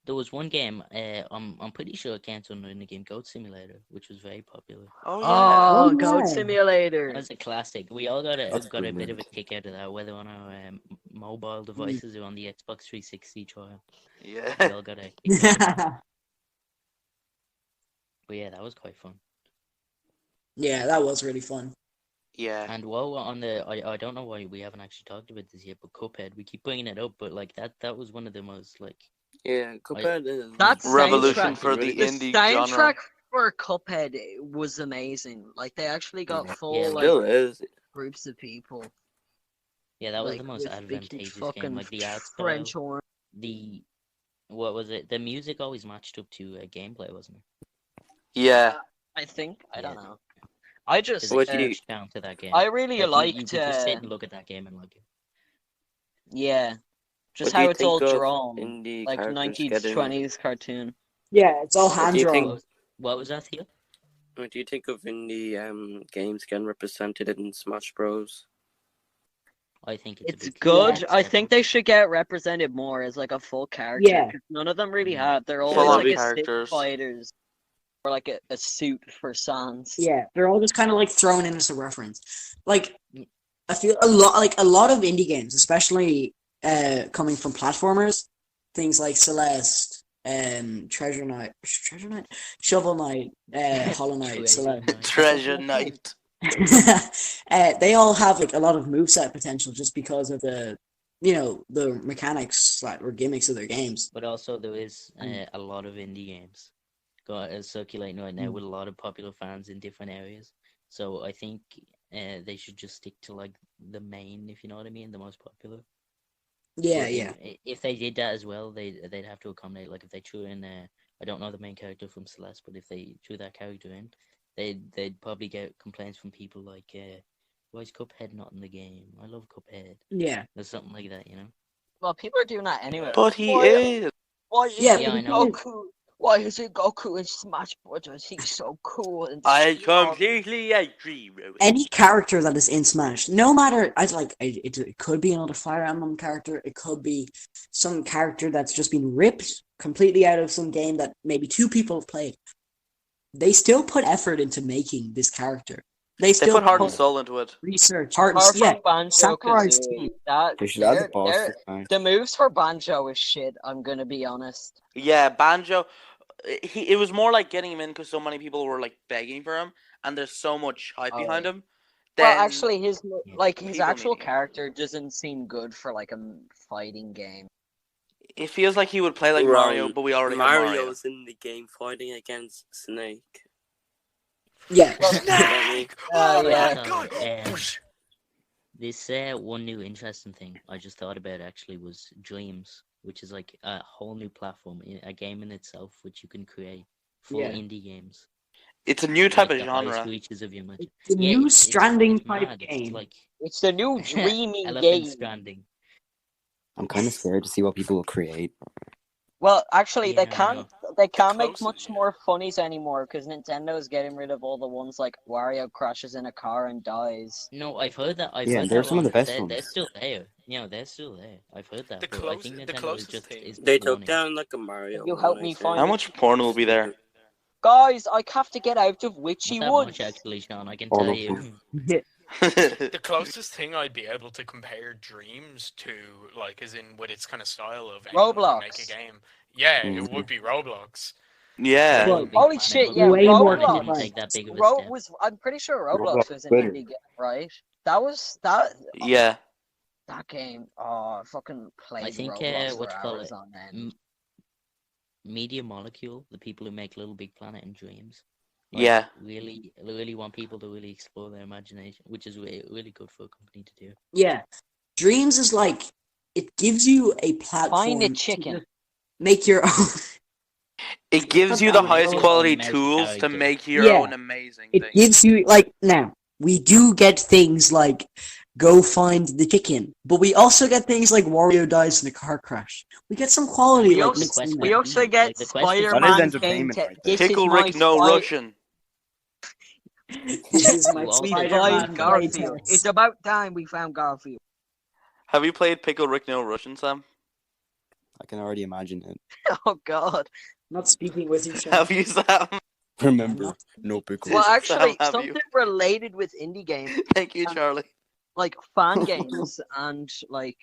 there was one game, I'm pretty sure it counts under in the game Goat Simulator, which was very popular. Oh yeah. Oh, Oh, Goat yeah. Simulator. That was a classic. We all got That's a bit of a brilliant. kick out of that, whether on our mobile devices or on the Xbox 360 trial. We Yeah. all got a kick out of that. But yeah, that was quite fun. Yeah, that was really fun. Yeah. And while we're on the, I don't know why we haven't actually talked about this yet, but Cuphead, we keep bringing it up, but like that was one of the most like Yeah, Cuphead is That Revolution soundtrack- for the The indie soundtrack genre. for Cuphead was amazing. Like, they actually got full Yeah, like still is. groups of people. yeah, that was like, the most with big, huge advantageous game. fucking Like the art French style, horn. the what was it? The music always matched up to gameplay, wasn't it? Yeah. I think. I don't Yeah. know. I just. There's What a do you- huge down to that game. I really Like, you liked. could just sit and look at that game and like it. Yeah. Just What do how you it's all think of drawn, indie like characters 1920s getting- cartoon. Yeah, it's all What hand do you drawn. think- What was that, Theo? What do you think of indie games getting represented in Smash Bros? I think it's a It's big good. step I up. think they should get represented more as like a full character. Yeah. 'Cause none of them really Mm. have. They're always Full-on like a characters. stick fighters or like a suit for Sans. Yeah, they're all just kind of like thrown in as a reference. Like, I feel a lot of indie games, especially coming from platformers, things like Celeste, Shovel Knight, Hollow Knight, Treasure Celeste. Knight. Treasure Knight. They all have like a lot of moveset potential just because of the mechanics or gimmicks of their games. But also there is a lot of indie games circulating right now with a lot of popular fans in different areas. So I think they should just stick to like the main, if you know what I mean, the most popular. Yeah, But yeah. If they did that as well, they'd have to accommodate. Like if they threw in, I don't know the main character from Celeste, but if they threw that character in, they'd probably get complaints from people like, "Why is Cuphead not in the game? I love Cuphead." Yeah. Or something like that, you know. Well, people are doing that anyway. But he Why- is. Why is Yeah, it but I know. Goku? Why is it Goku in Smash Bros? He's so cool. And I strong. completely agree, Rui. Any character that is in Smash, no matter, it could be another Fire Emblem character, it could be some character that's just been ripped completely out of some game that maybe two people have played. They still put effort into making this character. They They still put heart and soul into it. research, heart Apart and yeah. from Banjo Sakurai's Kazooie, team. that They should add the they're- boss. they're- to Smash. the moves for Banjo is shit. I'm gonna be honest. Yeah, Banjo. It was more like getting him in because so many people were like begging for him, and there's so much hype Oh, behind yeah. his Well, actually, his people actual need him. character doesn't seem good for like a fighting game. it feels like he would play like Mario, but we already have Mario. Mario's in the game fighting against Snake. Yeah. Snake! Oh, Oh yeah. my god! This one new interesting thing I just thought about actually was Dreams, which is like a whole new platform, a game in itself, which you can create full Yeah. indie games. It's a new type like of the highest genre. reaches of your imagination. It's a new Stranding it's type mad, it's game. like It's the new dreamy Elephant game. Stranding. I'm kind of scared to see what people will create. Well, actually, Yeah, they I can't. know. They can't make Close, much yeah. more funnies anymore because Nintendo's getting rid of all the ones like Wario crashes in a car and dies. No, I've heard that. I've Yeah, heard they're that some of the one. best They're ones. still there. They're still there. I've heard that. The but I close- think the Nintendo closest is just thing- is They just took running. down like a Mario. You one, help I me think. find How much porn will be there? Guys, I have to get out of Witchy Not that Woods. much actually, Sean. I can All tell of you. The closest thing I'd be able to compare Dreams to, like, is in with its kind of style of anyone can make a Roblox. game. Yeah, Mhm. it would be Roblox. Yeah. Well, Little Big Holy Planet shit, was- yeah, Way more Planet didn't Roblox. take that big of a step. I'm pretty sure Roblox Roblox was an Twitter. indie game, right? That game. Oh, I fucking played think, Roblox what for you call hours it? on end. M- Media Molecule, the people who make Little Big Planet and Dreams. Yeah. Really want people to really explore their imagination, which is really good for a company to do. Yeah. Dreams is like, it gives you a platform Find a to chicken. just make your own. It gives you the Sometimes highest it's quality a mouse tools to character. make your Yeah. own amazing It thing. gives you, like, now, we do get things like, go find the chicken, but we also get things like Wario dies in a car crash. We get some quality, We like, also- mixed in We there. also get Like, the quest is- That is Spider-Man entertainment game. right there. This is Pickle my Rick, no Spy- Russian. This is my You also We get Spider-Man find Garfield. playtest. It's about time we found Garfield. Have you played Pickle Rick, no Russian, Sam? I can already imagine it. Oh god. Not speaking with each other. Have you, Sam? Remember, no pickles. Well, Sam, actually, have something you? related with indie games, Thank you, Charlie. like fan games and like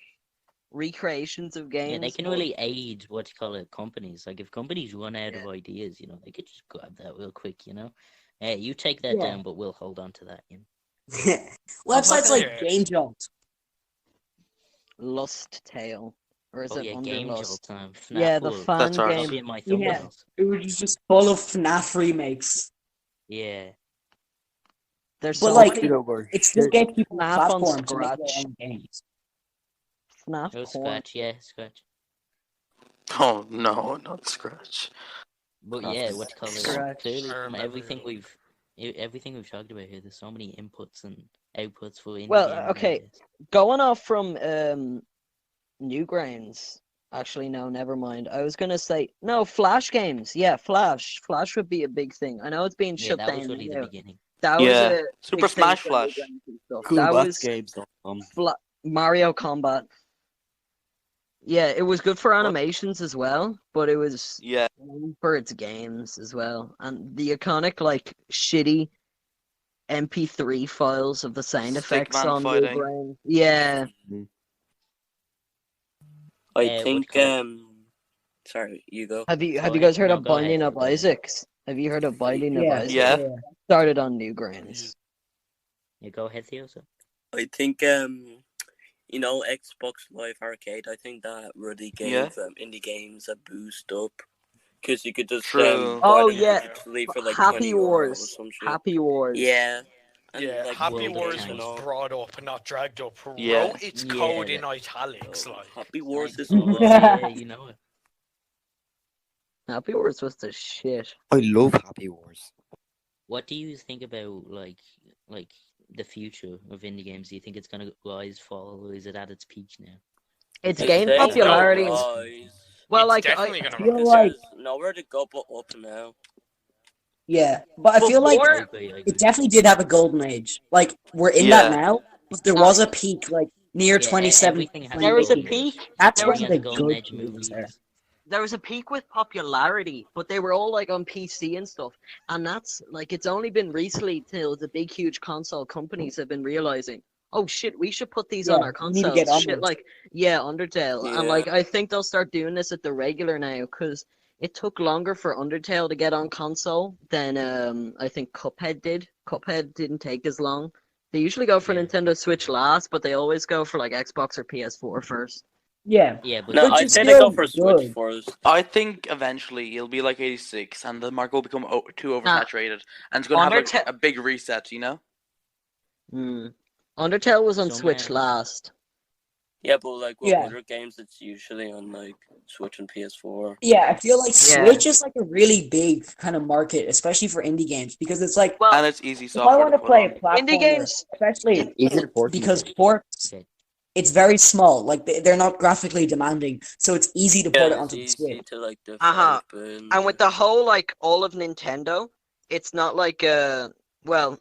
recreations of games. Yeah, they can really aid what you call it companies. Like if companies run out of ideas, they could just grab that real quick. You take that Yeah. down, but we'll hold on to that. Websites like Yeah. Game Jolt. Lust Tale, or is Oh it yeah, Under Game Jolt Lust? time. Yeah, the fan That's ours. That'll game. be in my Yeah. thumbnails. It was just full of FNAF remakes. Yeah. There's But so like, many it still gave people a FNAF on platform to make Scratch. their own games. FNAF Oh, porn. Scratch, yeah, Scratch. Oh no, not Scratch. But Craft yeah, is what you call it? Scratch. Clearly, I from remember everything we've talked about here, there's so many inputs and outputs for indie Well, gaming okay. nowadays. Going off from Newgrounds. Actually, no, never mind. I was gonna say no Flash games. Yeah, Flash. Flash would be a big thing. I know it's being Yeah, shut that down. was really now. the beginning. That was Yeah. a Super big thing Smash for Flash. Newgrounds and stuff. Cool That was games.com. Mario Combat. Yeah, it was good for animations as well, but it was Yeah. for its games as well. And the iconic, like, shitty MP3 files of the sound effects Stickman on fighting. Newgrounds. Yeah. I what think do you call it? sorry, you go. Have you Go guys ahead. heard No, of go ahead, Binding of go ahead. Isaacs? Have you heard of Binding of Yeah. Isaacs? Yeah. Started on Newgrounds. Yeah, go ahead, Theo. So. I think Xbox Live Arcade. I think that really Yeah. gave indie games a boost up because you could just True. buy Oh, them yeah. digitally for like Happy €20 or Wars. some shit. Happy Wars. Yeah. And, Yeah, like, Happy World of Wars Tanks. was and all. brought up and not dragged up. Yeah. Wrote its Yeah, code in that- italics, like. Happy Wars is Yeah, you know it. Happy Wars was the shit. I love Happy Wars. What do you think about like the future of indie games? Do you think it's gonna rise, fall, or is it at its peak now? It's Like, gained There's no popularity. rise. Well, It's like, definitely I gonna feel rise. like, There's nowhere to go but up now. yeah, but I feel like Before- I agree. it definitely did have a golden age. Like, we're in Yeah. that now, but there was a peak, like, near Yeah, 27. everything has there was a golden peak. age. That's there when was Everything the has a golden good age movies movies. there. There was a peak with popularity, but they were all like on PC and stuff. And that's like, it's only been recently till the big, huge console companies have been realizing, oh shit, we should put these on Yeah, our we need to consoles. get on Shit, this. like, yeah, Undertale. And Yeah. like, I think they'll start doing this at the regular now because it took longer for Undertale to get on console than I think Cuphead did. Cuphead didn't take as long. They usually go for Yeah. Nintendo Switch last, but they always go for like Xbox or PS4 first. Yeah. Yeah, but No, Which I'd is say they go still for Switch good. first. I think eventually it'll be like 86, and the market will become too oversaturated, and it's gonna have Undertale- a big reset. Hmm. Undertale was on Some, Switch last. Yeah, but like with Yeah. other games, it's usually on like Switch and PS4. Yeah, I feel like Yeah. Switch is like a really big kind of market, especially for indie games, because it's like, Well, And it's easy if I software want to put play a on. platformer, indie games. especially Easy to port because into. ports, Okay. it's very small. Like they're not graphically demanding, so it's easy to port it Yeah, it's onto the easy Switch. to like develop Uh-huh. and And with the whole like all of Nintendo, it's not like well,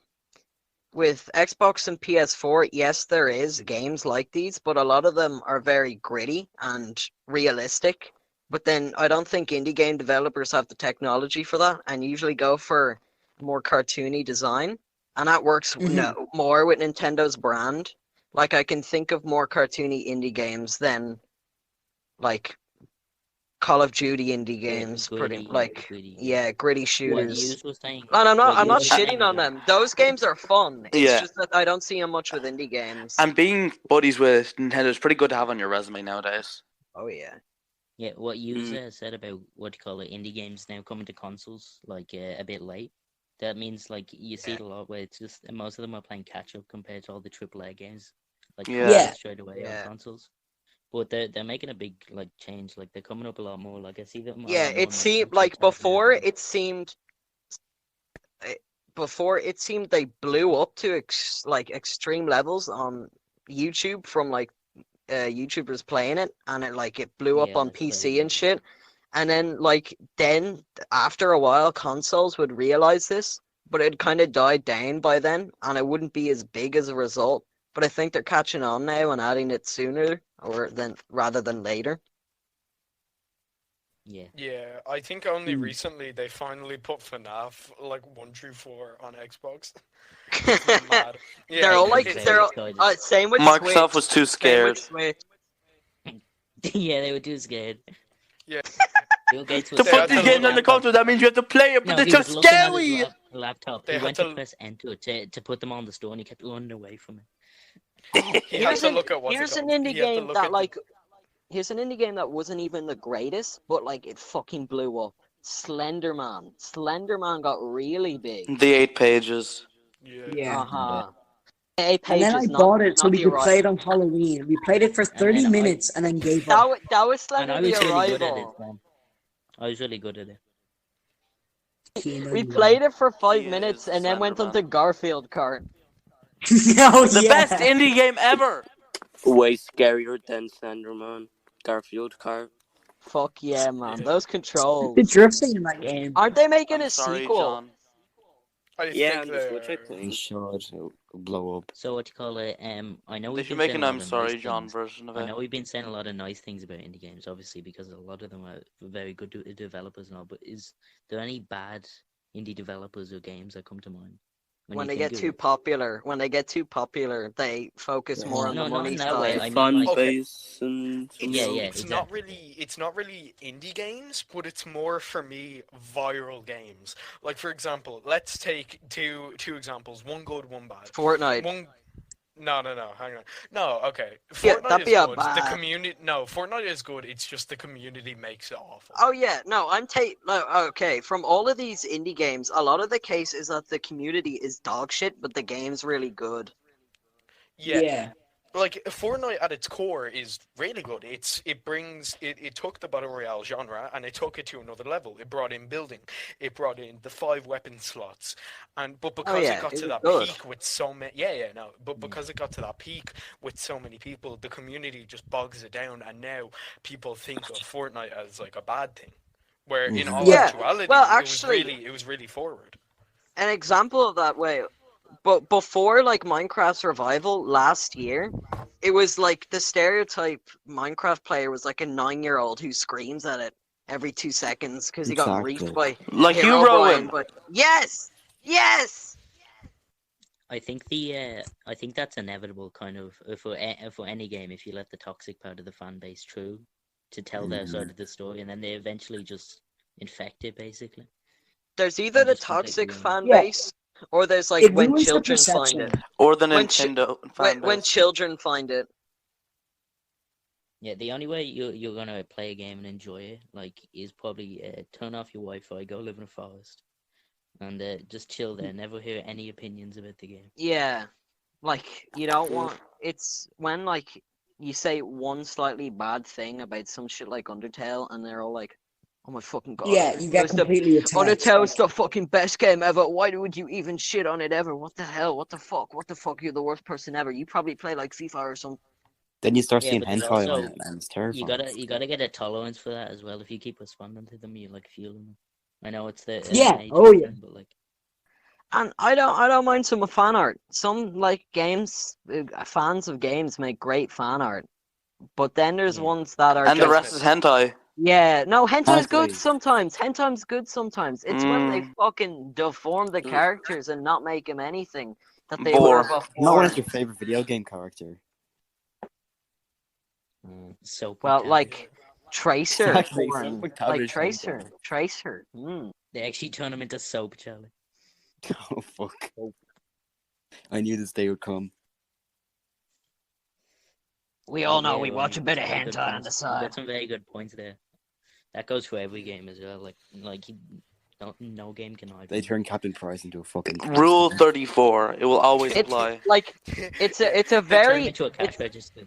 with Xbox and PS4, yes, there is games like these, but a lot of them are very gritty and realistic. But then I don't think indie game developers have the technology for that, and usually go for more cartoony design, and that works Mhm. more with Nintendo's brand. Like I can think of more cartoony indie games than like Call of Duty indie Yeah, games, pretty gritty, like gritty. yeah, gritty What shooters. you was saying? And I'm what not yous was saying shitting on about- them. Those games are fun. It's Yeah. just that I don't see them much with indie games. And being buddies with Nintendo is pretty good to have on your resume nowadays. Oh yeah. Yeah, what you Mm. said about what do you call it, indie games now coming to consoles like a bit late. That means like you see it a lot where it's just most of them are playing catch up compared to all the AAA games, like Yeah. coming out Yeah. straight away Yeah. on consoles. But they're making a big like change. Like they're coming up a lot more. Like I see them. a Yeah, lot more it on, seemed TikTok like and before everything. it seemed they blew up to extreme levels on YouTube from like YouTubers playing it, and it blew up Yeah, on that's PC crazy. and shit. And then after a while, consoles would realize this, but it kind of died down by then, and it wouldn't be as big as a result. But I think they're catching on now and adding it sooner rather than later. Yeah. Yeah, I think only recently they finally put FNAF like 1 through 4 on Xbox. It's mad. Yeah, They're all I'm like very they're all, excited. same with Microsoft Switch. was too Same with scared Switch. Yeah, they were too scared. Yeah. Bill Gates to was They put had these to games look on the at- console. That means you have to play it, but No, they're he just was looking at his scary. laptop. They He had went to- to press enter to put them on the store, and he kept running away from it. He had to look at what's it Here's an called. indie He had to game look that at like here's an indie game that wasn't even the greatest, but like it fucking blew up. Slenderman. Slenderman got really big. The 8 pages. Yeah. Yeah. Uh-huh. 8 And then pages, I not, bought it so not we the could Arrival. play it on Halloween. We played it for 30 then minutes and then gave That up. that was And Slender I the was really good at it. Arrival. Man. I was really good at it. We played it for 5 He minutes is and then went on Slenderman. to Garfield Kart. Oh, The yeah. best indie game ever. Way scarier than Slenderman. Garfield Kart. Fuck yeah, man. Yeah. Those controls. The drifting in that game. Aren't they making I'm a sorry, sequel? John. I Yeah, think on the Switch, I they're- think. They should it'll blow up. So what do you call it? I know They we've should been make saying an a lot I'm of sorry, nice John things. version of I it. know we've been saying a lot of nice things about indie games, obviously, because a lot of them are very good developers and all. But is there any bad indie developers or games that come to mind? When you they get think of too it? popular, they focus more on No, the not money in that way. side. I mean, Fan like, Okay. base and Yeah, yeah, It's exactly. not really indie games, but it's more for me viral games. Like for example, let's take two examples. One good, one bad. Fortnite. One No, hang on. No, okay. Yeah, Fortnite that'd is be a good. The bad- community No, Fortnite is good. It's just the community makes it awful. Oh yeah, no, okay. From all of these indie games, a lot of the case is that the community is dog shit, but the game's really good. Yeah. Like Fortnite at its core is really good. It took the battle royale genre and it took it to another level. It brought in building, it brought in the 5 weapon slots, but because yeah, it got it to was that good. peak with so many, but because it got to that peak with so many people, the community just bogs it down, and now people think of Fortnite as like a bad thing, where in all Yeah, actuality, well, it actually- was really forward. An example of that way, but before like Minecraft Survival last year, it was like the stereotype Minecraft player was like a 9-year-old who screams at it every 2 seconds because he got Exactly. reefed by Like you, Herobrine, Rowan. But yes. I think I think that's inevitable, kind of, for any game. If you let the toxic part of the fan base through to tell their side of the story, and then they eventually just infect it, basically. There's either I'm the just completely toxic wrong. fan Yeah. base, or there's like It when ruins the children find perception. it. Or the When chi- Nintendo fan When base. children find it. Yeah, the only way you're gonna play a game and enjoy it, like, is probably turn off your Wi-Fi, go live in a forest, and just chill there. Never hear any opinions about the game. Yeah. Like you don't want it's when like you say one slightly bad thing about some shit like Undertale and they're all like, oh my fucking god. Yeah, you get Undertale's the- completely attacked. Undertale's the fucking best game ever. Why would you even shit on it ever? What the hell? What the fuck? What the fuck? You're the worst person ever. You probably play like FIFA or something. Then you start Yeah, seeing but there's hentai on also- it, and it's terrifying. You gotta get a tolerance for that as well. If you keep responding to them, you like fueling them. I know it's the Yeah, age oh, yeah. thing, but like, And I don't mind some fan art. Some like games, fans of games make great fan art. But then there's Yeah. ones that are And the just- rest is hentai. Yeah, no, hentai's good Exactly. sometimes. Hentai's good sometimes. It's when they Mm. fucking deform the Mm. characters and not make them anything that they Bore. were before. Not when it's your favorite video game character. soap. and Well, candy. Tracer Exactly, porn. Sonic Like McTavish Tracer. Tracer. Mm. They actually turn him into soap, Charlie. Oh fuck! I knew this day would come. We all know Yeah, we well, watch a bit of some good hentai on points. the You side. got some very good points there. That goes for every game as well. No game can hide. They from turned Captain Price into a fucking. Rule 34. It will always It's apply. like it's a They turn him very into a cash register.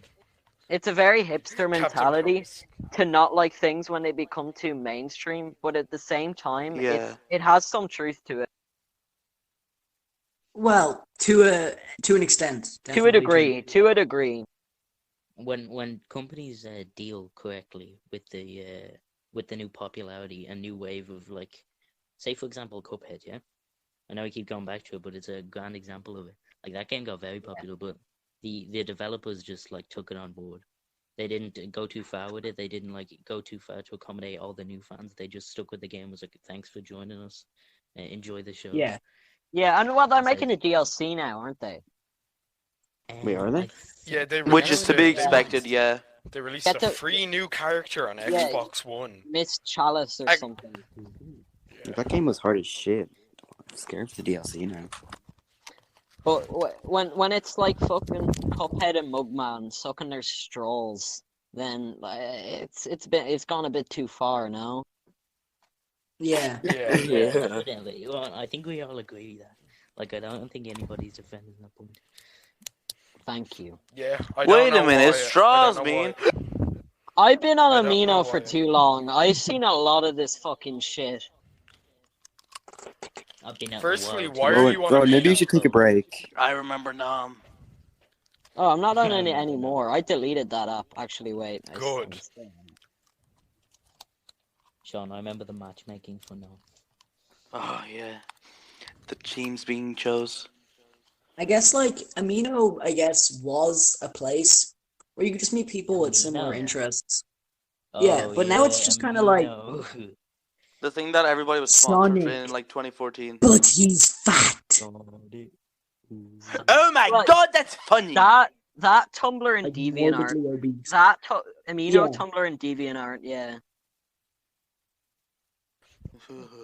it's a very hipster Captain mentality Price. to not like things when they become too mainstream, but at the same time, Yeah. it has some truth to it. Well, to an extent. To a definitely degree. To a degree. When companies deal correctly with the new popularity and new wave of, like, say for example Cuphead, yeah. I know I keep going back to it, but it's a grand example of it. Like, that game got very popular, but the developers just like took it on board. They didn't go too far with it. They didn't like go too far to accommodate all the new fans. They just stuck with the game. Was like, thanks for joining us. Enjoy the show. Yeah. Yeah, and well, they're It's making like- a DLC now, aren't they? Wait, are they? I Yeah, they Which is released to be it. They expected, released- yeah. They released Get a the- free new character on Yeah. Xbox One. Miss Chalice or I- something. That game was hard as shit. I'm scared for the DLC now. But when it's like fucking Cuphead and Mugman sucking their straws, then it's gone a bit too far now. Yeah. Yeah. Yeah, definitely. Well, I think we all agree that. Like, I don't think anybody's defending that point. Thank you. Yeah. I don't Wait a know minute, why- I straws don't know mean. why- I've been on I don't know Amino for why. too long. I've seen a lot of this fucking shit. I've been out Firstly, in the why wild, are Bro, you on bro, a maybe you Amino? should take a break. I remember Nom. Oh, I'm not on any anymore. I deleted that app. Actually, wait. Good. Sean, I remember the matchmaking for now. Oh, yeah. The teams being chose. I guess like Amino, I guess, was a place where you could just meet people with similar Amino. interests. Yeah, but now it's just kinda like- Amino. The thing that everybody was sponsored Sonic. in like 2014. But he's fat. Oh my Like, god, that's funny! That Tumblr and Like, DeviantArt. morbidly obese. Amino, Yeah. Tumblr, and DeviantArt. Yeah.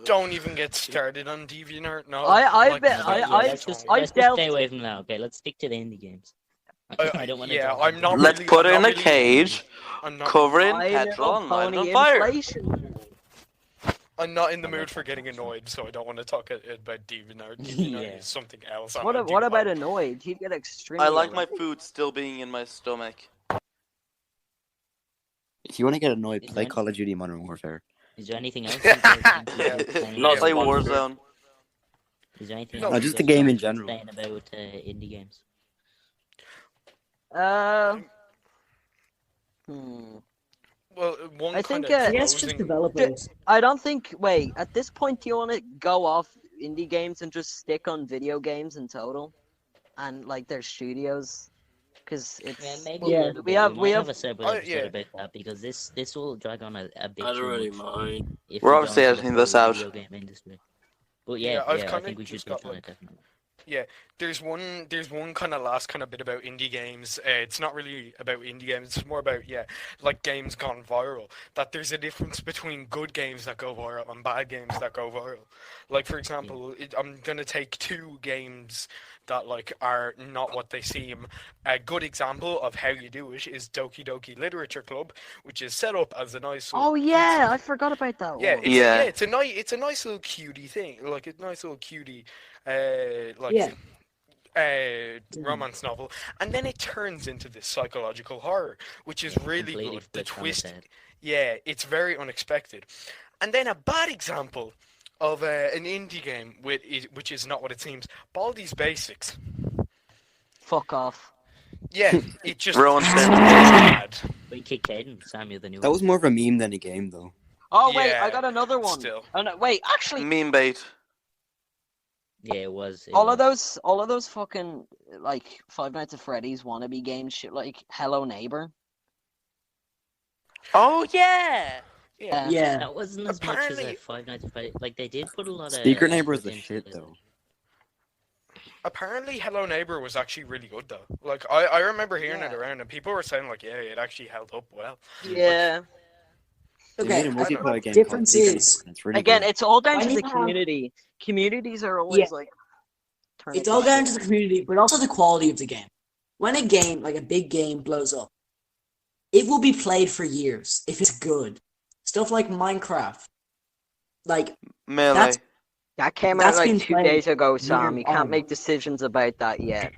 Don't even get started on DeviantArt. No. I've Like, been- it's I- not I've your let's just, time. I've let's just dealt- stay away from that. Okay, let's stick to the indie games. I don't want to. yeah, I'm not Let's really- put I'm it in not a really- cage, I'm not. cover it in My petrol, Little and light it Pony on fire. inflation. I'm not in the mood for getting annoyed, so I don't want to talk about DeviantArt. DeviantArt Yeah. is something else. I'm What gonna do about like- annoyed? He'd get extremely. I like my annoyed. food still being in my stomach. If you want to get annoyed, Is play that- Call of Duty Modern Warfare. Is there anything else? you guys think we Yeah. should say Not about- Play sponsored. Warzone. Is there anything No, else? No, you just guys the game in want to general. Saying about indie games. Well, one I kind think, of I guess just closing- developers. I don't think. Wait, at this point, do you want to go off indie games and just stick on video games in total, and like their studios? Because it's Yeah, maybe. Yeah. a little we bit. have might we have have a separate Oh, episode yeah. about that because this will drag on a bit I don't too really much mind. if We're we obviously go into the editing this full out. video game industry. But Yeah, yeah, I've yeah, I kinda think we should just got, touch on it like- definitely. There's one kind of last kind of bit about indie games. It's not really about indie games. It's more about like games gone viral. That there's a difference between good games that go viral and bad games that go viral. Like for example, I'm gonna take two games that like are not what they seem. A good example of how you do it is Doki Doki Literature Club, which is set up as a nice. Oh yeah, I forgot about that Yeah, one. Yeah. it's a nice little cutie thing, like a nice little cutie, like Yeah. romance novel, and then it turns into this psychological horror, which is really Completely good. The flips on its twist, head. yeah, it's very unexpected. And then a bad example of an indie game which is not what it seems. Baldi's Basics. Fuck off. Yeah, it just Ruined it's it. bad. We kicked Caden, Samuel, the new That one. was more of a meme than a game, though. Oh wait, Yeah, I got another but one. still. Oh no, wait, actually, Meme bait. Yeah, it was. It all was. of those fucking like Five Nights at Freddy's wannabe games, shit like Hello Neighbor. Oh yeah. Yeah. Yeah. That wasn't as much as Apparently- a Five Nights at Freddy's. Like they did put a lot of. Secret Neighbor was effort the into shit, it. though. Apparently, Hello Neighbor was actually really good though. Like I remember hearing it Yeah. around, and people were saying like, yeah, it actually held up well. Yeah. They Okay, made a multiplayer game difference called Big is and it's really Again, good. it's all down When to you the have- community. Communities are always like. turn it's it all to down shit. to the community, but also the quality of the game. When a game, like a big game, blows up, it will be played for years if it's good. Stuff like Minecraft, like Melee. That's- That came That's out been like 2 played days ago, Sam. You years can't on. make decisions about that yet.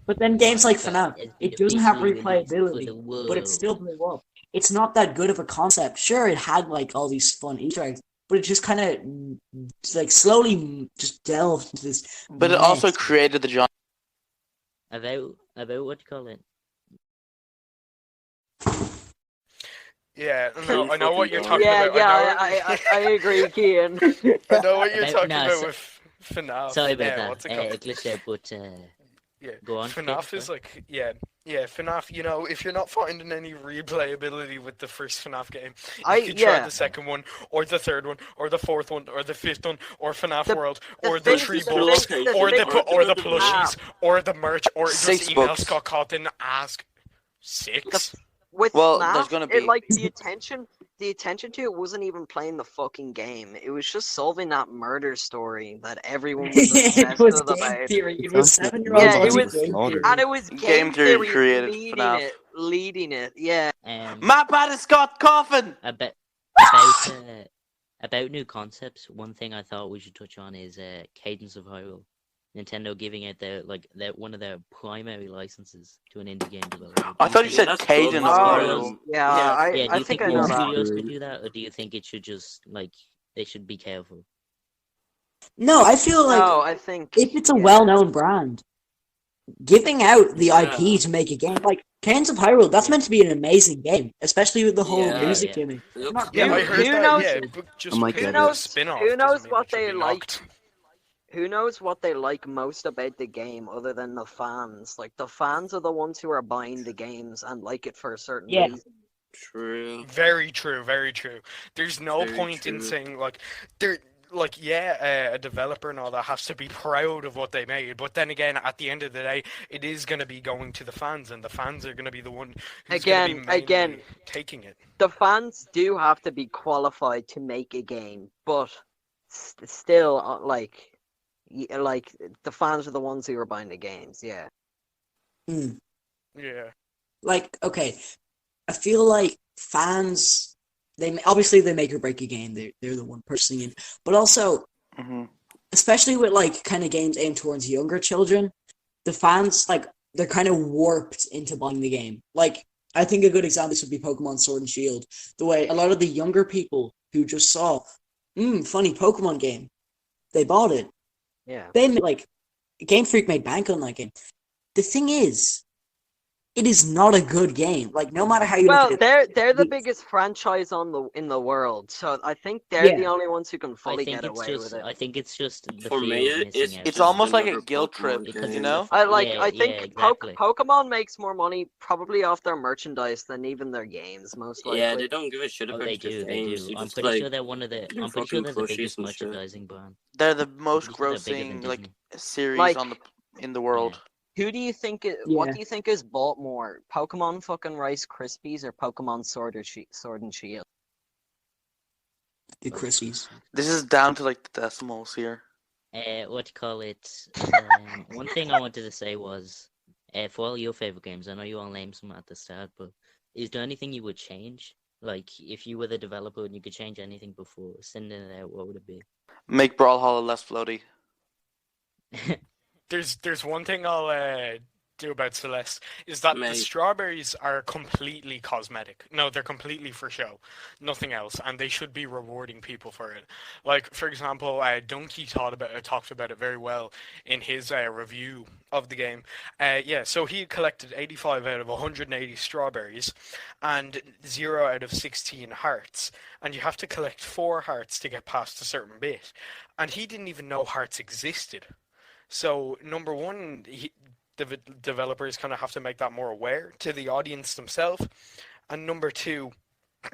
But then games like Minecraft FNAF, has it been doesn't have officially released for replayability, the but it world. still blew up. It's not that good of a concept. Sure, it had like all these fun Easter eggs, but it just kind of like slowly just delved into this. But it also mess. created the genre. About what do you call it? Yeah, Pretty no, I know what fucking you're dumb. talking Yeah, about. yeah, I I agree, Kian. know what you're About- talking no, about so- with FNAF. Sorry about yeah, what's it that. called? It glitched out, but Yeah, go on. FNAF is like, yeah, FNAF, you know, if you're not finding any replayability with the first FNAF game, you could try yeah. the second one, or the third one, or the fourth one, or the fifth one, or FNAF The- World, the or the thing- tree the balls, thing- or the thing- or the the- plushies, or the merch, or just 6 email books. Scott Cawthon ask 6. With Well, FNAF, there's gonna it, be- like the attention to it wasn't even playing the fucking game. It was just solving that murder story that everyone was it obsessed was with game about. theory. It was Sounds like 7-year-olds Yeah, it watching was- game theory. And it was Game theory created leading FNAF. leading it. Yeah. My bad is Scott Coffin! About new concepts. One thing I thought we should touch on is Cadence of Hyrule. Nintendo giving out their one of their primary licenses to an indie game developer. I thought you said That's Caden good. of Oh, Hyrule. yeah, Yeah. I, Yeah, do I you think think I know more that. studios could do that, or do you think it should just they should be careful? No, I feel like No, I think if it's a yeah. well-known brand, giving out the Yeah. IP to make a game like Cadence of Hyrule, that's meant to be an amazing game, especially with the whole Yeah. music Yeah. gimmick. It Not Yeah, I Who heard that. knows- Yeah, but just I might because get of the it. spin-off Who knows doesn't mean what it should they be like? knocked. Who knows what they like most about the game other than the fans? Like the fans are the ones who are buying the games and like it for a certain Yeah. reason. True. Very true, very true. There's no Very point in true. saying a developer and all that has to be proud of what they made, but then again, at the end of the day, it is going to be going to the fans, and the fans are going to be the one who's going to be Again, mainly taking it. The fans do have to be qualified to make a game, but still, like the fans are the ones who are buying the games. Yeah. Mm. Yeah. Like, okay, I feel like fans, obviously they make or break a game. They're the one purchasing it, but also, hmm especially with like kind of games aimed towards younger children, the fans like they're kind of warped into buying the game. Like, I think a good example would be Pokemon Sword and Shield. The way a lot of the younger people who just saw, funny Pokemon game, they bought it. Yeah. They like Game Freak made bank on that game. The thing is, it is not a good game. Like, no matter how you Well, look at it, they're the the- biggest franchise in the world, so I think they're Yeah. the only ones who can I fully think get it's away just with it. I think it's just the For fear me, of it's- missing out. It's just almost like a another guilt Pokemon trip, Because you know? Yeah, I think yeah, exactly. Pokemon makes more money probably off their merchandise than even their games, most likely. Yeah, they don't give a shit Oh, about they just do, they games. do. They I'm just, pretty like, sure they're one of the. do I'm pretty sure fucking they're the plushies biggest and shit. merchandising brand. They're the most I'm pretty sure they're bigger grossing than like Disney. series Like- in the world. Who do you think? What do you think is bought more, Pokemon fucking Rice Krispies or Pokemon Sword and Shield? the Krispies. This is down to like the decimals here. What do you call it? One thing I wanted to say was, for all your favorite games, I know you all named some at the start, but is there anything you would change? Like, if you were the developer and you could change anything before sending it out, what would it be? Make Brawlhalla less floaty. There's one thing I'll do about Celeste is that the Mate. strawberries are completely cosmetic. No, they're completely for show, nothing else, and they should be rewarding people for it. Like, for example, Donkey talked about it very well in his review of the game. So he collected 85 out of 180 strawberries and 0 out of 16 hearts, and you have to collect 4 hearts to get past a certain bit, and he didn't even know hearts existed. So, number one, the developers kind of have to make that more aware to the audience themselves. And number two,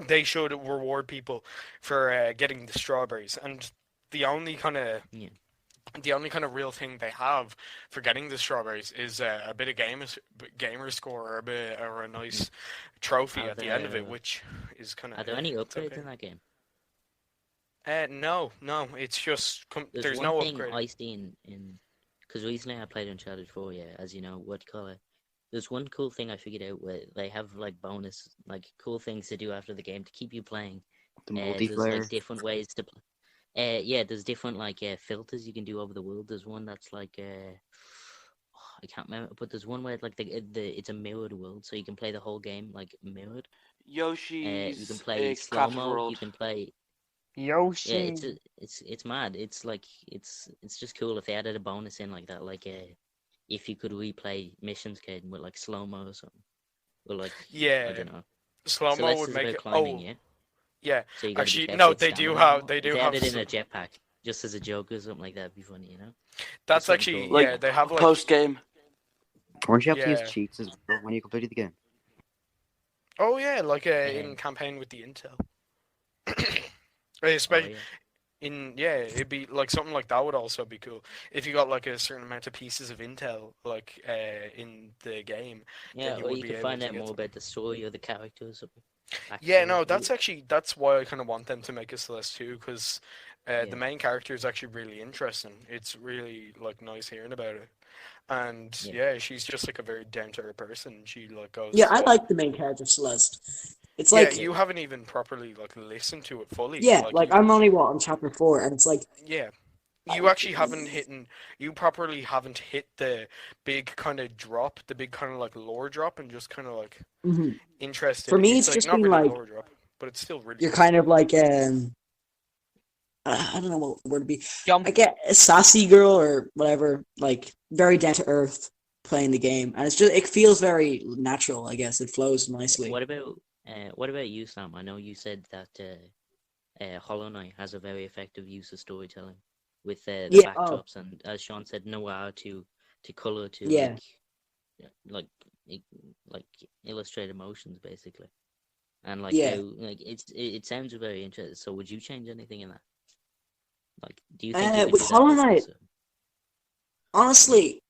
they should reward people for getting the strawberries. And the only kind of Yeah. the only kind of real thing they have for getting the strawberries is a bit of gamer score or a nice trophy Are at the end of it, there- which is kind of. Are there any it's upgrades okay. in that game? No, it's just there's one no thing upgrade. I seen in because recently I played Uncharted 4. Yeah, as you know, what do you call it? There's one cool thing I figured out where they have like bonus, like cool things to do after the game to keep you playing. The There's multiplayer. like different ways to. Yeah, there's different like filters you can do over the world. There's one that's like I can't remember, but there's one where like it's a mirrored world, so you can play the whole game like mirrored. Yoshi's You can play Crafted slow mo. World. You can play. Yoshi. Yeah, it's mad. It's like it's just cool if they added a bonus in like that, like if you could replay missions, Caden, with like slow mo or something, or like I Yeah, don't know. slow mo Celeste would is make about it. climbing, Oh, yeah. yeah. So you gotta be Actually, careful no, with they do stamina. have they If do they have. added in a jetpack just as a joke or something like that, it'd be funny, you know. That's something actually cool. Like, yeah. They have like Post game. Weren't you have to Yeah. use cheats as well when you completed the game? oh yeah, like Yeah. in campaign with the intel. Oh, Especially yeah. it'd be like something like that would also be cool if you got like a certain amount of pieces of intel like in the game. Yeah, you or would you be can able find to out get more some. about the story or the characters. Or Yeah, backstory. no, that's why I kind of want them to make a Celeste 2 because Yeah. the main character is actually really interesting. It's really like nice hearing about it, and Yeah. yeah, she's just like a very down to earth person. She like goes. Yeah, I like the main character Celeste. It's Yeah, like you haven't even properly like listened to it fully. yeah, like you, I'm only on chapter 4, and it's like yeah, you actually haven't you properly haven't hit the big kind of drop, the big kind of like lore drop, and just kind of like mhm. interested. For me, it's it's like just not been really like lore drop, but it's still really. you're kind of like I don't know what word to be. Jump. I get a sassy girl or whatever, like very down to earth playing the game, and it feels very natural. I guess it flows nicely. What about you, Sam? I know you said that Hollow Knight has a very effective use of storytelling with the Yeah, oh. backdrops and, as Sean said, noir to color to Yeah. like illustrate emotions basically, and like Yeah. how, like it sounds very interesting. So would you change anything in that? Like, do you think you could With do that Hollow difference, Knight, or- honestly,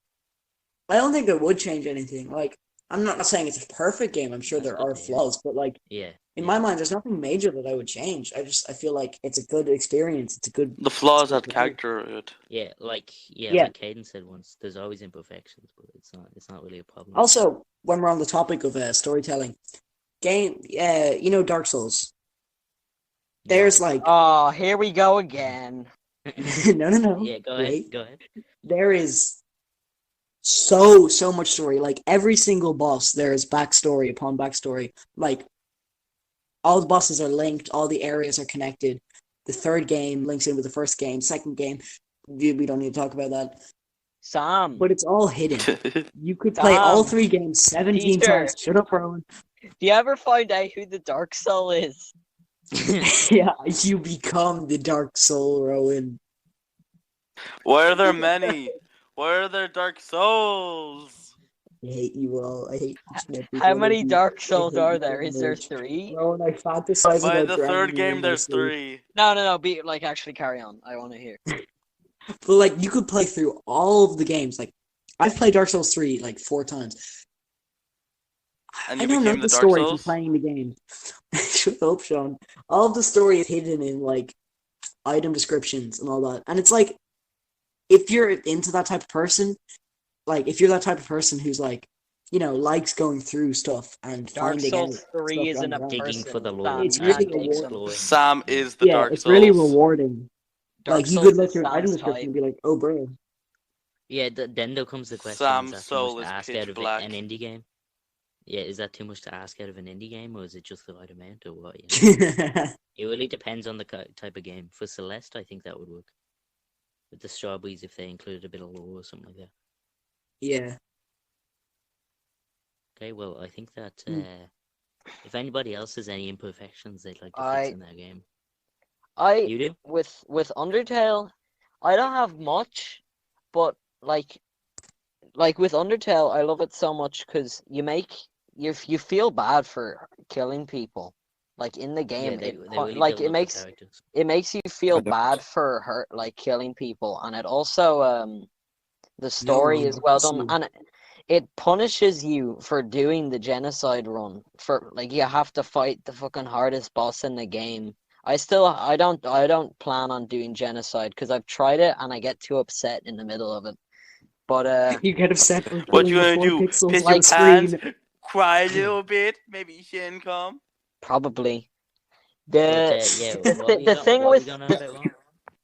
I don't think it would change anything. Like, I'm not saying it's a perfect game. I'm sure That's there good are to hear. flaws, but like Yeah, in yeah. my mind, there's nothing major that I would change. I feel like it's a good experience. It's a good. The flaws it's add character to it. Yeah, like Yeah. like Caden said once, there's always imperfections, but it's not really a problem. Also, when we're on the topic of storytelling, Dark Souls. There's like Oh, here we go again. no. Yeah, go wait. ahead. Go ahead. There is so much story. Like every single boss, there is backstory upon backstory. Like all the bosses are linked, all the areas are connected. The third game links in with the first game, second game. We don't need to talk about that. Sam, But it's all hidden. You could play all Sam. 3 games 17 Peter. times. Shut up, Rowan. do you ever find out who the Dark Soul is? Yeah, you become the Dark Soul, Rowan. Why are there many? Why are there Dark Souls? I hate you all. I hate small people How like many you. Dark I Souls hate are you there? so Is there much. 3? Rowan, I fantasize By about the drowning third you game, in my there's sleep. 3. No. Be like actually carry on. I want to hear. But like you could play through all of the games. Like I've played Dark Souls 3 like 4 times. And I you don't know became the the Dark story from Souls? playing the game. Shut up, Sean. All of the story is hidden in like item descriptions and all that. And it's like if you're into that type of person, like if you're that type of person who's like, likes going through stuff and Dark finding Souls out 3 stuff isn't a around. Digging person. for the Sam. lore. It's You really can't take them. rewarding. Sam is the Yeah, Dark it's Souls. really rewarding. Dark Like you Souls could look is through an item Sam's description type. and be like, oh bro. Yeah, then there comes the question: Sam's is that too soul much is to ask pitch out of black. an indie game? Yeah, is that too much to ask out of an indie game, or is it just the right amount, or what? It really depends on the type of game. For Celeste, I think that would work. With the strawberries, if they included a bit of lore or something like that. Yeah. Okay, well, I think that Hmm. if anybody else has any imperfections they'd like to I- fix in their game, I you do? with Undertale, I don't have much, but like with Undertale, I love it so much because you feel bad for killing people. Like in the game, Yeah, they it really like build up the characters. it makes you feel I don't- bad for her like killing people, and it also the story is well done, so- and it punishes you for doing the genocide run. For like you have to fight the fucking hardest boss in the game. I don't plan on doing genocide because I've tried it and I get too upset in the middle of it. But You get upset with What you killing gonna the 4 do? pixels Piss on your screen. pants, cry a little bit, maybe Shin come. probably But, the yeah, what were you the go- thing what were with you going on about, Ron?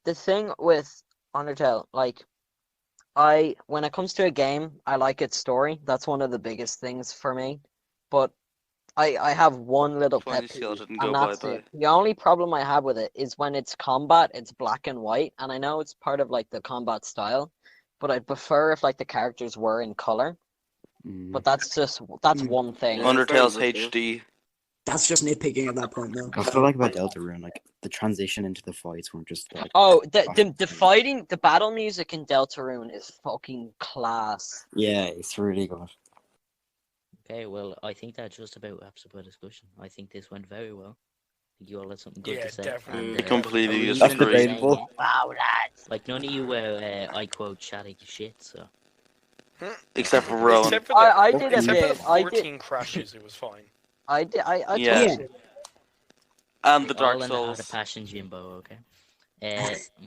the thing with Undertale, like when it comes to a game, I like its story. That's one of the biggest things for me. But I have one little Funny pet skill peeve, didn't go and that's bye-bye. it. The only problem I have with it is when it's combat, it's black and white, and I know it's part of like the combat style, but I'd prefer if like the characters were in color. Mm. But that's Mm. one thing. Yeah. Undertale's fair enough, yeah. HD. That's just nitpicking at that point, though. That's what I like about Deltarune. Like the transition into the fights weren't just like. Oh, the battle music in Deltarune is fucking class. Yeah, it's really good. Okay, well, I think that just about wraps up our discussion. I think this went very well. I think you all had something good Yeah, to say. definitely. and, Completely I really disagree. enjoyed saying Debatable. it. Wow, lads! Like none of you were, I quote, chatting shit. So Except for Rowan. Except for the, I did a except for bit. the I 14 did. crashes, it was fine. I did. I Yeah. told you. And the all Dark in the heart of Souls. passion, Jimbo. Okay.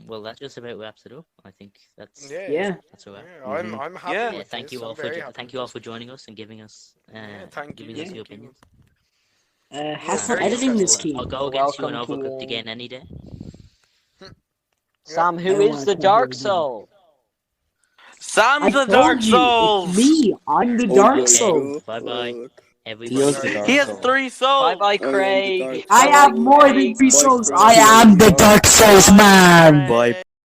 Well, that just about wraps it up. I think that's Yeah. that's all right. Yeah, I'm happy Yeah. with Thank this. you all I'm for very happy thank with you all this. for joining us and giving us thank giving you, us your thank you. opinions. Have fun very editing this successful. key. I'll go against you in Welcome to, Overcooked again any day. Sam, I who don't is wanna the come Dark here. Soul? Sam's the told Dark you, Souls! It's me. I'm the Dark Soul. Bye bye, Dio's everybody. the Dark He has Soul. 3 souls! Bye bye, I am the Craig. Dark I Bye-bye, have more than Craig. 3 Bye, souls. Craig. I am the Dark Souls man. Bye,